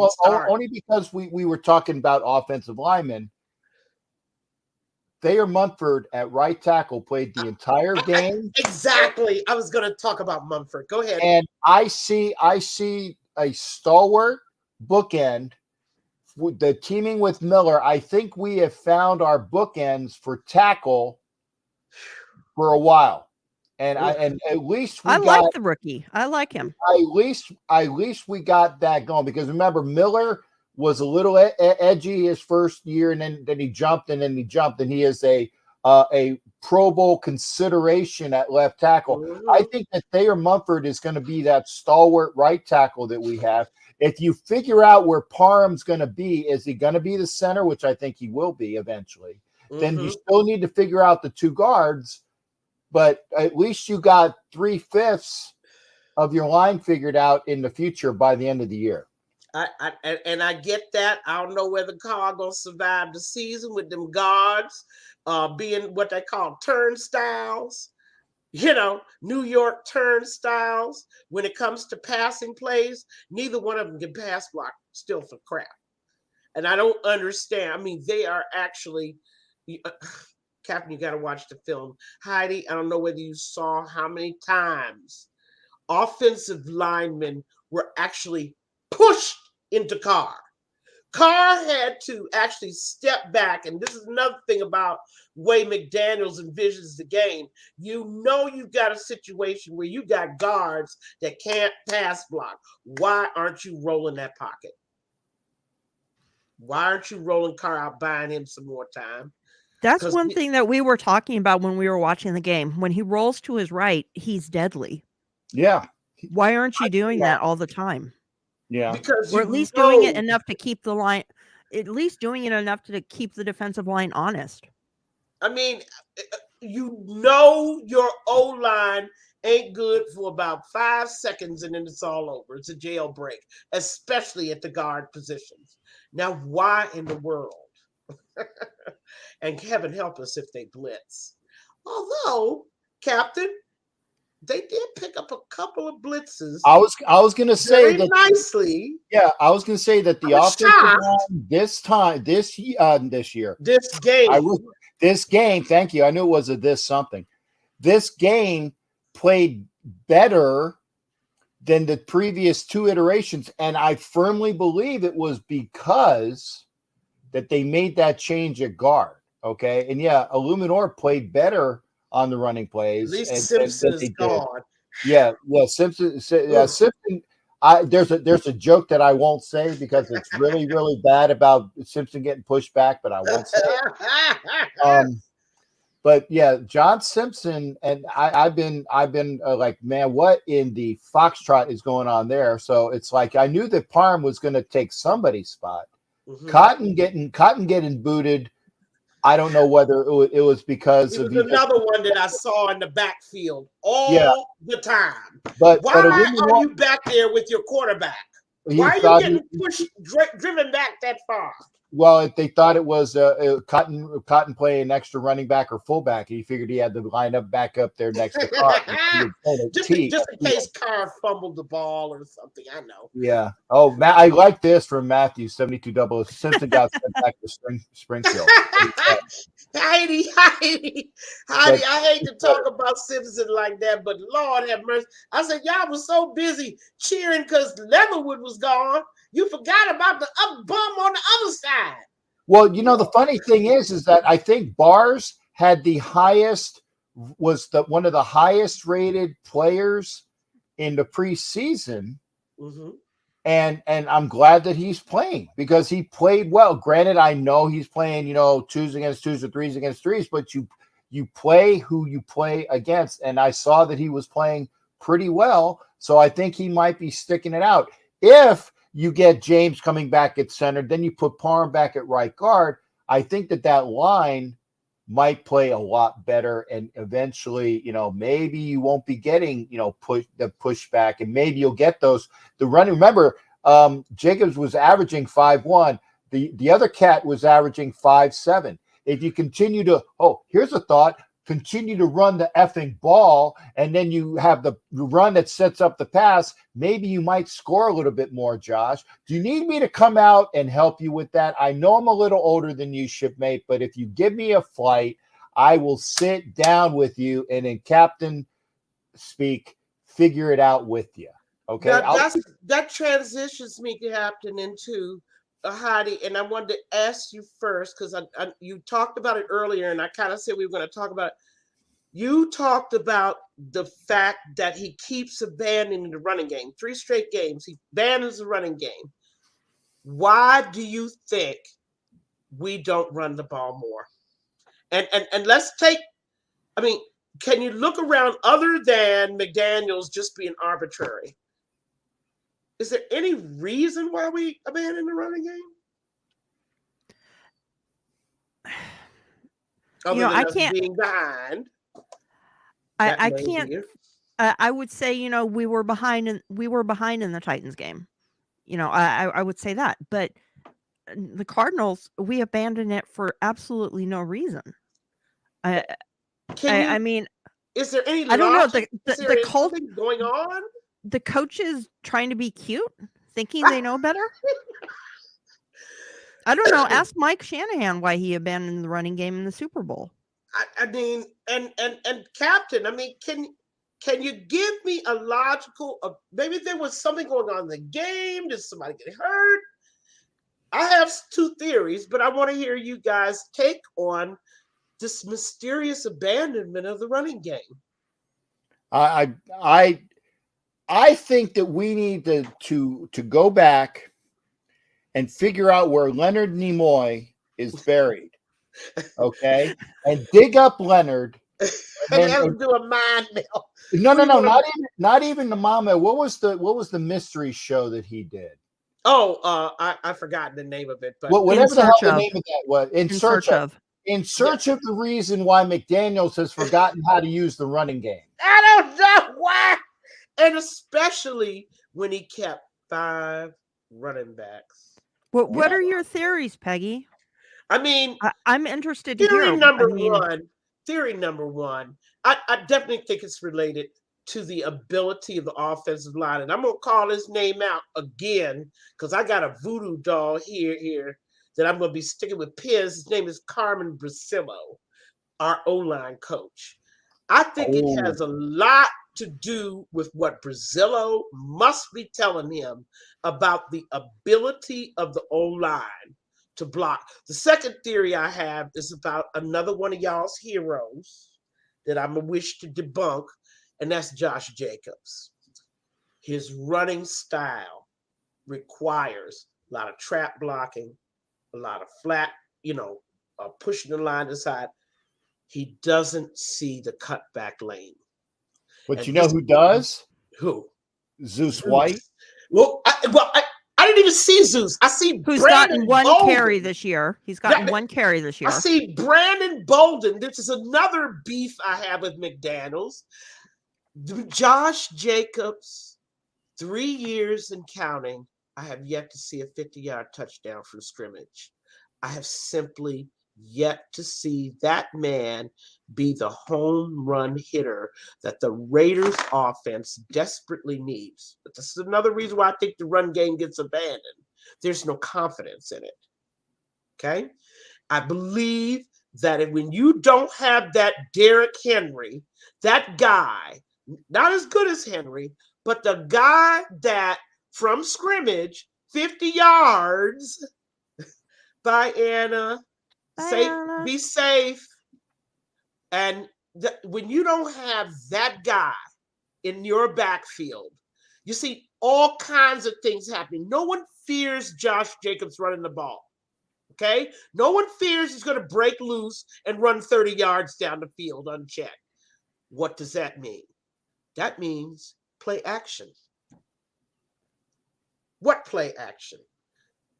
only because we were talking about offensive linemen. Thayer Munford at right tackle played the entire game. Exactly. I was going to talk about Munford. Go ahead. And I see a stalwart bookend. The teaming with Miller, I think we have found our bookends for tackle for a while. And at least I like the rookie. I like him. At least we got that going, because remember, Miller was a little edgy his first year, and then he jumped, and he is a Pro Bowl consideration at left tackle. Mm-hmm. I think that Thayer Munford is going to be that stalwart right tackle that we have. If you figure out where Parham's going to be, is he going to be the center, which I think he will be eventually, then you still need to figure out the two guards. But at least you got 3/5 of your line figured out in the future by the end of the year. I get that. I don't know whether Carr gonna survive the season with them guards being what they call turnstiles. New York turnstiles. When it comes to passing plays, neither one of them can pass block still for crap. And I don't understand. I mean, they are actually. Captain, you got to watch the film. Heidi, I don't know whether you saw how many times offensive linemen were actually pushed into Carr. Carr had to actually step back, and this is another thing about way McDaniels envisions the game. You've got a situation where you got guards that can't pass block. Why aren't you rolling that pocket? Why aren't you rolling Carr out, buying him some more time? That's one thing that we were talking about when we were watching the game. When he rolls to his right, he's deadly. Yeah. Why aren't you doing that all the time? Yeah. Because or at least doing it enough to keep the line, at least doing it enough to keep the defensive line honest. I mean, your O-line ain't good for about 5 seconds and then it's all over. It's a jailbreak, especially at the guard positions. Now, why in the world? And heaven help us if they blitz. Although, Captain, they did pick up a couple of blitzes. I was going to say that nicely. Yeah, I was going to say that the offensive line this game. Thank you. I knew it was a this something. This game played better than the previous 2 iterations, and I firmly believe it was because that they made that change at guard. Okay. And Illuminor played better on the running plays. At least Simpson is gone. Yeah. Well, Simpson. Simpson. There's a joke that I won't say because it's really, really bad about Simpson getting pushed back, but I won't say it. But yeah, John Simpson, and I've been like, man, what in the foxtrot is going on there? So it's like I knew that Parham was going to take somebody's spot. Mm-hmm. Cotton getting booted. I don't know whether it was because it was another one that I saw in the backfield all the time. But why are you back there with your quarterback? Why are you getting pushed, driven back that far? Well, they thought it was Cotton playing extra running back or fullback. He figured he had to line up back up there next to Carr. just in case Carr fumbled the ball or something. I know. Yeah. Oh, Matt, I like this from Matthew 7200. Simpson got sent back to Springfield. Heidi, I hate to talk about Simpson like that, but Lord have mercy. I said, y'all was so busy cheering because Leatherwood was gone. You forgot about the bum on the other side. Well, the funny thing is that I think Bars had one of the highest rated players in the preseason. Mm-hmm. And I'm glad that he's playing because he played well. Granted, I know he's playing, 2s against 2s or 3s against 3s, but you play who you play against. And I saw that he was playing pretty well. So I think he might be sticking it out. If you get James coming back at center, then you put Parham back at right guard. I think that line might play a lot better, and eventually, maybe you won't be getting, pushback, and maybe you'll get the running. Remember, Jacobs was averaging 5'1". The other cat was averaging 5'7". If you continue to, here's a thought, continue to run the effing ball, and then you have the run that sets up the pass, maybe you might score a little bit more, Josh. Do you need me to come out and help you with that? I know I'm a little older than you, shipmate, but if you give me a flight, I will sit down with you and in captain speak, figure it out with you. Okay. That transitions me, Captain, into Heidi, and I wanted to ask you first because you talked about it earlier, and I kind of said we were going to talk about it. You talked about the fact that he keeps abandoning the running game. 3 straight games, he abandons the running game. Why do you think we don't run the ball more? And let's take, can you look around other than McDaniels just being arbitrary? Is there any reason why we abandon the running game? I can't. Being behind. I can't. I would say, we were behind in the Titans game. I would say that, but the Cardinals, we abandoned it for absolutely no reason. Is there any? I don't know. The cult going on. The coaches trying to be cute, thinking they know better. I don't know. Ask Mike Shanahan why he abandoned the running game in the Super Bowl. And Captain, can you give me a logical? Maybe there was something going on in the game. Did somebody get hurt? I have 2 theories, but I want to hear you guys take on this mysterious abandonment of the running game. I think that we need to go back and figure out where Leonard Nimoy is buried, okay, and dig up Leonard. And do a mind meld. No, not even the mind meld. What was the mystery show that he did? I forgot the name of it, but whatever the hell the name of that was. In search of the reason why McDaniels has forgotten how to use the running game. I don't know why. And especially when he kept 5 running backs. What are your theories, Peggy? I'm interested to hear. Theory number one. I definitely think it's related to the ability of the offensive line. And I'm going to call his name out again because I got a voodoo doll here that I'm going to be sticking with Piz. His name is Carmen Brasillo, our O-line coach. I think it has a lot to do with what Brasillo must be telling him about the ability of the O-line to block. The second theory I have is about another one of y'all's heroes that I'm going to wish to debunk, and that's Josh Jacobs. His running style requires a lot of trap blocking, a lot of flat, pushing the line aside. He doesn't see the cutback lane. But who does? Who? Zeus White. Well, I didn't even see Zeus. I see who's Brandon gotten one Bolden. carry this year. He's gotten one carry this year. I see Brandon Bolden. This is another beef I have with McDaniels. Josh Jacobs, 3 years and counting. I have yet to see a 50-yard touchdown from scrimmage. I have simply yet to see that man be the home run hitter that the Raiders offense desperately needs. But this is another reason why I think the run game gets abandoned. There's no confidence in it. Okay? I believe that when you don't have that Derrick Henry, that guy, not as good as Henry, but the guy that from scrimmage, 50 yards, by Anna, be safe. And when you don't have that guy in your backfield, you see all kinds of things happening. No one fears Josh Jacobs running the ball. Okay? No one fears he's going to break loose and run 30 yards down the field unchecked. What does that mean? That means play action. What play action?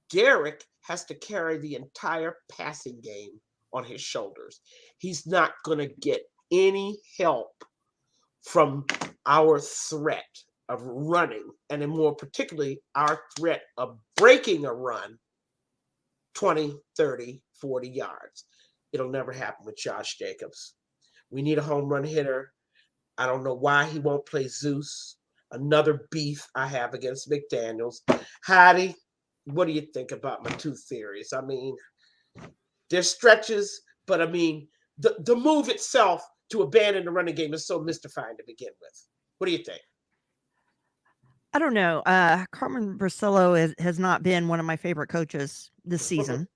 Derek has to carry the entire passing game on his shoulders. He's not going to get any help from our threat of running, and then more particularly our threat of breaking a run 20, 30, 40 yards. It'll never happen with Josh Jacobs. We need a home run hitter. I don't know why he won't play Zeus. Another beef I have against McDaniels. Heidi, what do you think about my two theories? I mean, there's stretches, but I mean, the move itself to abandon the running game is so mystifying to begin with. What do you think? I don't know. Carmen Brasillo has not been one of my favorite coaches this season.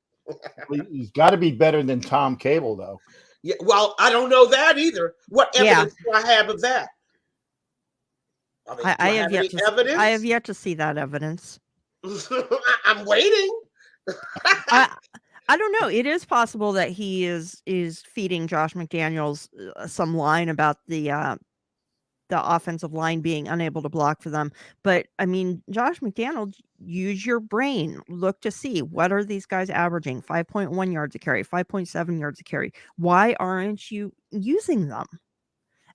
He's got to be better than Tom Cable, though. Yeah, well, I don't know that either. What evidence do I have of that? I mean, I have yet to see that evidence. I'm waiting. I don't know. It is possible that he is feeding Josh McDaniels some line about the offensive line being unable to block for them. But I mean, Josh McDaniels, use your brain. Look to see, what are these guys averaging? 5.1 yards a carry, 5.7 yards a carry. Why aren't you using them?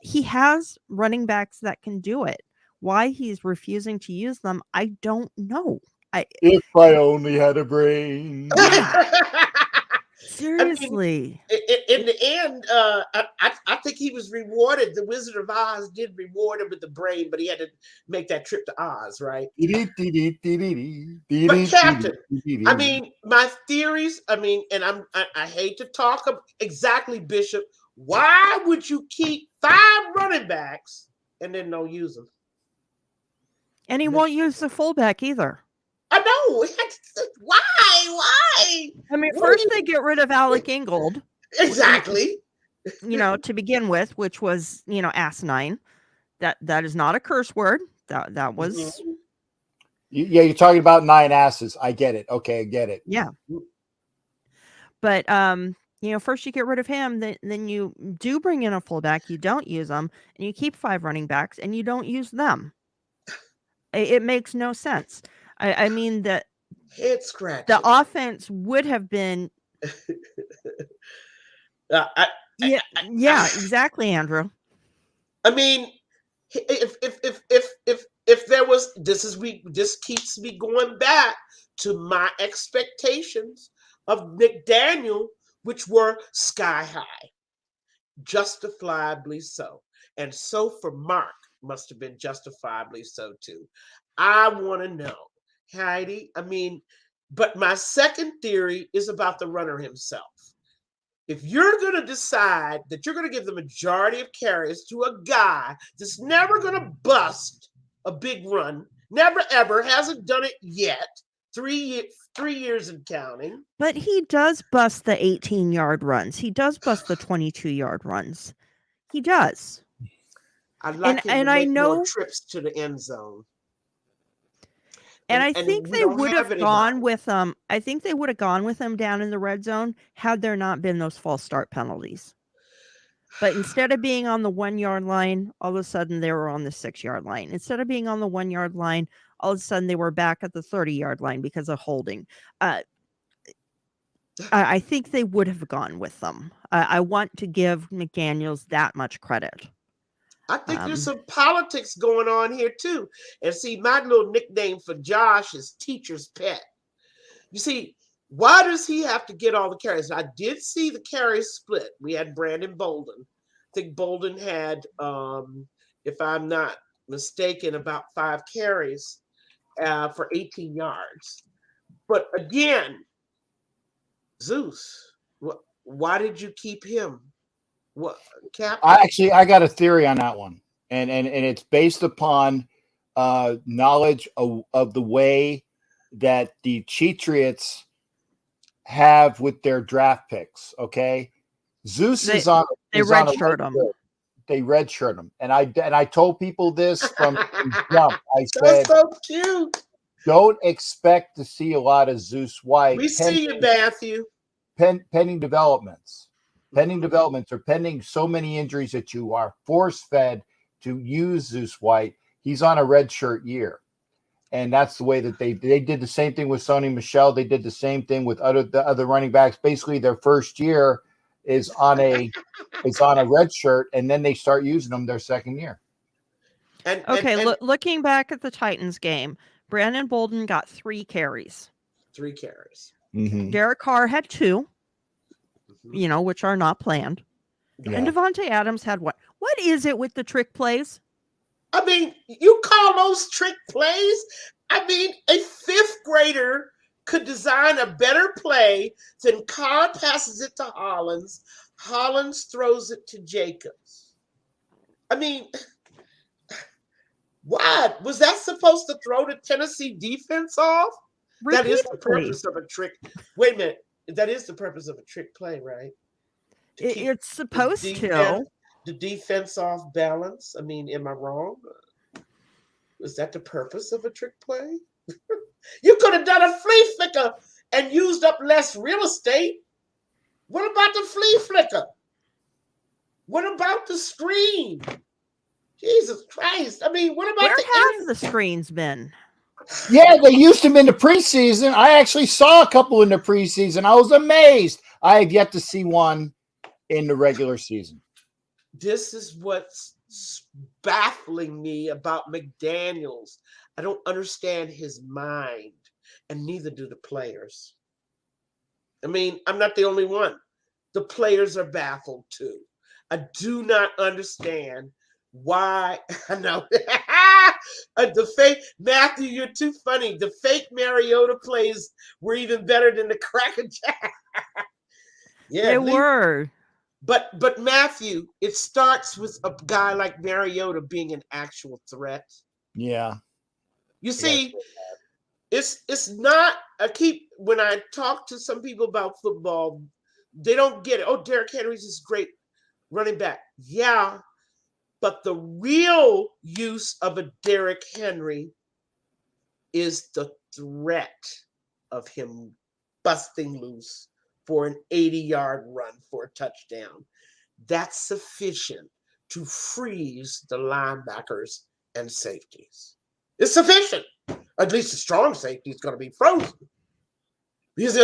He has running backs that can do it. Why he's refusing to use them, I don't know. If I only had a brain. Seriously. I mean, in the end, I think he was rewarded. The Wizard of Oz did reward him with the brain, but he had to make that trip to Oz, right? But Captain, I mean, my theories, I mean, and I hate to talk exactly, Bishop. Why would you keep 5 running backs and then don't use them? And he won't use the fullback either. I know. Why? I mean, first they get rid of Alec Ingold. Exactly. To begin with, which was, asinine. That is not a curse word. That was. Mm-hmm. Yeah, you're talking about 9 asses. I get it. Okay, I get it. Yeah. But first you get rid of him, then you do bring in a fullback, you don't use them, and you keep 5 running backs and you don't use them. It makes no sense. I mean that head scratch. The offense would have been. Exactly, Andrew. I mean, if there was this keeps me going back to my expectations of McDaniel, which were sky high, justifiably so, and so for Mark must have been justifiably so too. I want to know, Heidi. I mean, but my second theory is about the runner himself. If you're going to decide that you're going to give the majority of carries to a guy that's never going to bust a big run, never ever, hasn't done it yet, 3 years and counting. But he does bust the 18-yard runs. He does bust the 22-yard runs. He does. I'd like him to make more trips to the end zone. And I think they would have gone with him. I think they would have gone with him down in the red zone had there not been those false start penalties. But instead of being on the 1-yard line, all of a sudden they were on the 6-yard line. Instead of being on the 1-yard line, all of a sudden they were back at the 30-yard line because of holding. I think they would have gone with them. I want to give McDaniels that much credit. I think there's some politics going on here too. And see, my little nickname for Josh is teacher's pet. You see, why does he have to get all the carries? I did see the carries split. We had Brandon Bolden. I think Bolden had, if I'm not mistaken, about 5 carries for 18 yards. But again, Zeus, why did you keep him? What, Captain? I got a theory on that one, and it's based upon knowledge of the way that the Cheatriots have with their draft picks. Okay, Zeus is on. They redshirt them. They redshirt them, and I told people this from jump. I said, "That's so cute." Don't expect to see a lot of Zeus White. We see you, Matthew. Pending developments. Pending developments or pending so many injuries that you are force-fed to use Zeus White. He's on a redshirt year. And that's the way that they did the same thing with Sony Michel. They did the same thing with the other running backs. Basically, their first year is on a red shirt, and then they start using them their second year. Looking back at the Titans game, Brandon Bolden got 3 carries. 3 carries. Mm-hmm. Derek Carr had 2, which are not planned. Yeah. And Devontae Adams had 1. What is it with the trick plays? I mean, you call those trick plays? I mean, a 5th grader could design a better play than Carr passes it to Hollins. Hollins throws it to Jacobs. I mean, what? Was that supposed to throw the Tennessee defense off? That is the purpose of a trick. Wait a minute. That is the purpose of a trick play, right? It's supposed to. The defense off balance. I mean, am I wrong? Is that the purpose of a trick play? You could have done a flea flicker and used up less real estate. What about the flea flicker? What about the screen? Jesus Christ. I mean, what about Where have the screens been? Yeah, they used them in the preseason. I actually saw a couple in the preseason. I was amazed. I have yet to see one in the regular season. This is what's baffling me about McDaniels. I don't understand his mind, and neither do the players. I mean, I'm not the only one. The players are baffled too. I do not understand why. I know. The fake Matthew, you're too funny. The fake Mariota plays were even better than the Cracker Jack. Yeah, they were. But Matthew, it starts with a guy like Mariota being an actual threat. Yeah. You see, it's not. When I talk to some people about football, they don't get it. Oh, Derrick Henry's this great running back. Yeah, but the real use of a Derrick Henry is the threat of him busting loose for an 80-yard run for a touchdown. That's sufficient to freeze the linebackers and safeties. It's sufficient. At least the strong safety is going to be frozen. Because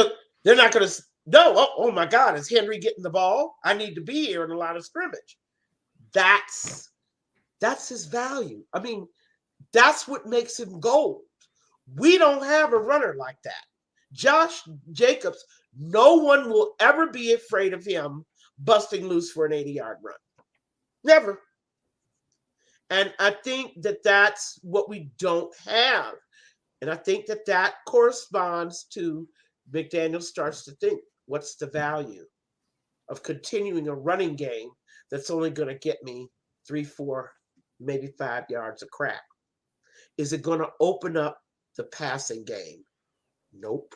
they're not going to know, oh my God, is Henry getting the ball? I need to be here in a line of scrimmage. That's his value. I mean, that's what makes him gold. We don't have a runner like that. Josh Jacobs, no one will ever be afraid of him busting loose for an 80-yard run. Never. And I think that that's what we don't have. And I think that that corresponds to McDaniel starts to think, what's the value of continuing a running game that's only going to get me 3, 4, maybe 5 yards of crack? Is it going to open up the passing game? Nope.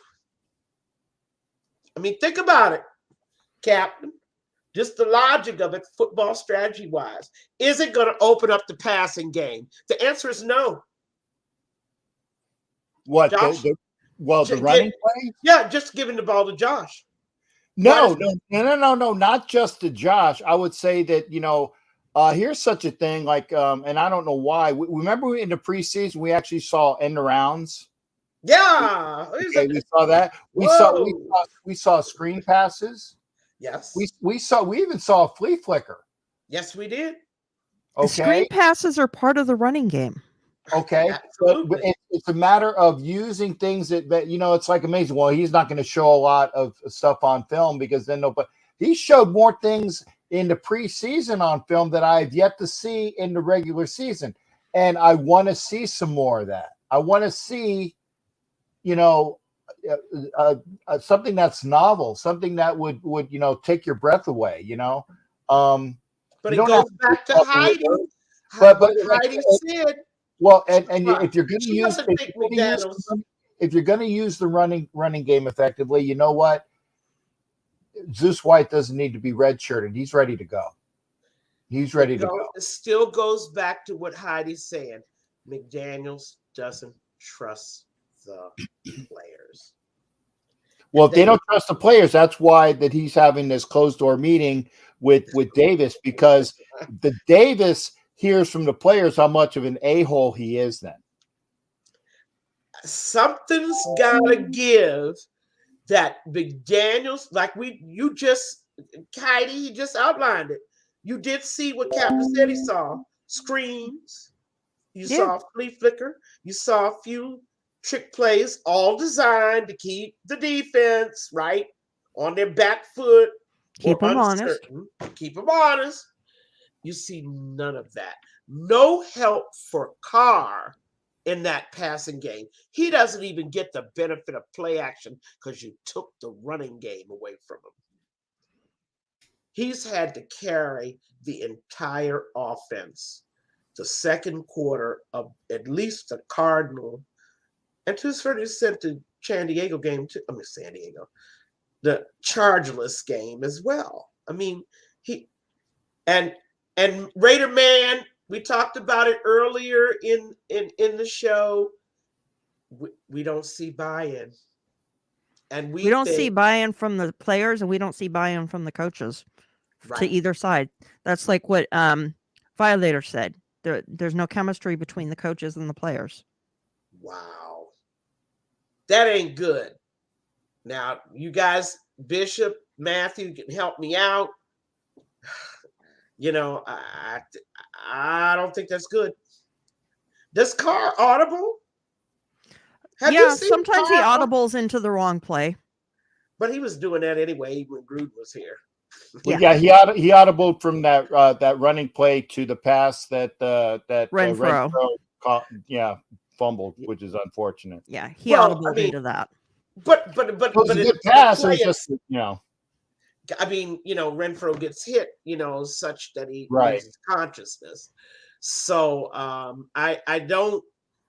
I mean, think about it, Captain. Just the logic of it, football strategy-wise. Is it going to open up the passing game? The answer is no. What? The running play? Yeah, just giving the ball to Josh. No, not just to Josh. I would say that, here's such a thing, like, and I don't know why. Remember in the preseason, we actually saw end arounds. Yeah. Okay, we saw that. We saw screen passes. Yes. We even saw a flea flicker. Yes, we did. Okay. Screen passes are part of the running game. Okay. But it's a matter of using things that it's like amazing. Well, he's not going to show a lot of stuff on film because then but he showed more things in the preseason on film that I've yet to see in the regular season. And I want to see some more of that. I want to see, something that's novel, something that would take your breath away, But it goes back to Heidi. But Heidi said. Well, and if you're going to use the running game effectively, you know what? Zeus White doesn't need to be redshirted. He's ready to go. He's ready to go. It still goes back to what Heidi said. McDaniels doesn't trust the players. Well, if they don't trust the players, that's why that he's having this closed door meeting with Davis, because the Davis hears from the players how much of an a-hole he is then. something's gotta give. That McDaniels, like you just, Heidi, he just outlined it. You did see what Captain said he saw. Screens. You saw flea flicker. You saw a few trick plays, all designed to keep the defense, right, on their back foot. Keep them honest. Keep them honest. You see none of that. No help for Carr in that passing game. He doesn't even get the benefit of play action because you took the running game away from him. He's had to carry the entire offense, the second quarter of at least the Cardinal, and to a certain extent the San Diego game too. I mean, San Diego, the Chargeless game as well. I mean, he and Raider Man. We talked about it earlier in the show. We don't see buy-in, and we don't see buy-in from the players, and we don't see buy-in from the coaches to either side. That's like what Violator said. There's no chemistry between the coaches and the players. Wow, that ain't good. Now, you guys, Bishop, Matthew, can help me out. You know, I don't think that's good. Does Carr audible? Yeah, sometimes he audibles into the wrong play. But he was doing that anyway when Gruden was here. Yeah, he audibled from that running play to the pass that Renfro fumbled, which is unfortunate. Yeah, he audibled into that. But it was a good pass. It was just, I mean, Renfro gets hit, such that he loses consciousness. So I don't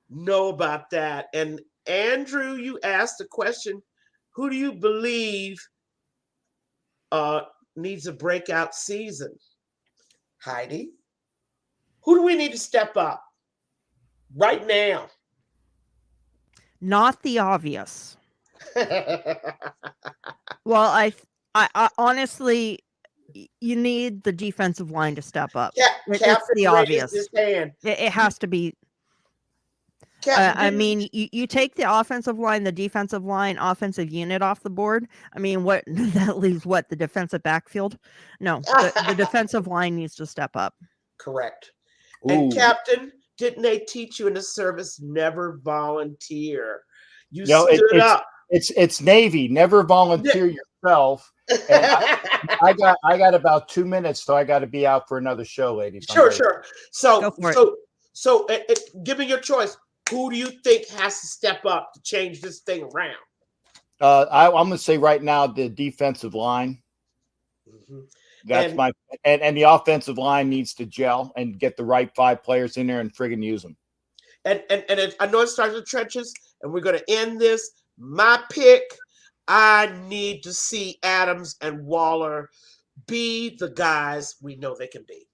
know about that. And Andrew, you asked the question, who do you believe needs a breakout season? Heidi, who do we need to step up right now? Not the obvious. Well, I honestly, you need the defensive line to step up. It's the obvious. It has to be. I mean, you take the offensive line, the defensive line, offensive unit off the board. I mean, what that leaves? What, the defensive backfield? No, the defensive line needs to step up. Correct. Ooh. And Captain, didn't they teach you in the service never volunteer? You stood up. It's Navy. Never volunteer yourself. And I got about 2 minutes, so I got to be out for another show, ladies. Sure. So give me your choice. Who do you think has to step up to change this thing around? I'm going to say right now the defensive line. Mm-hmm. That's and the offensive line needs to gel and get the right 5 players in there and friggin' use them. And I know it starts with trenches, and we're going to end this. My pick, I need to see Adams and Waller be the guys we know they can be.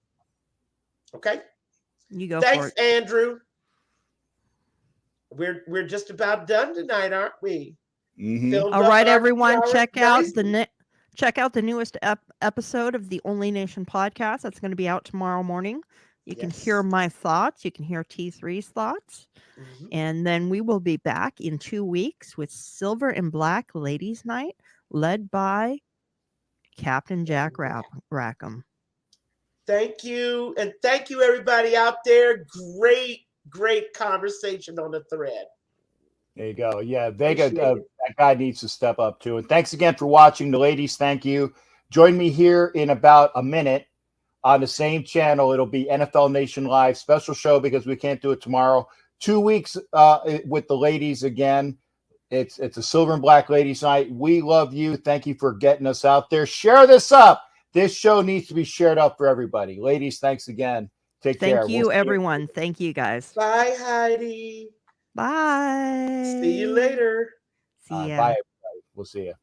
Okay? You go. Thanks, for it. Andrew. We're just about done tonight, aren't we? Mm-hmm. All right, everyone, check out the newest episode of the Only Nation podcast. That's going to be out tomorrow morning. You can hear my thoughts. You can hear T3's thoughts. Mm-hmm. And then we will be back in 2 weeks with Silver and Black Ladies Night, led by Captain Jack Rackham. Thank you. And thank you, everybody out there. Great conversation on the thread. There you go. Yeah, Vega, that guy needs to step up too. And thanks again for watching. The ladies, thank you. Join me here in about a minute on the same channel. It'll be NFL Nation Live special show because we can't do it tomorrow. 2 weeks with the ladies again. It's a Silver and Black Ladies Night. We love you. Thank you for getting us out there. Share this up. This show needs to be shared up for everybody. Ladies, thanks again. Take care. Thank you, everyone. Thank you, guys. Bye, Heidi. Bye. See you later. See ya. Bye, everybody. We'll see you.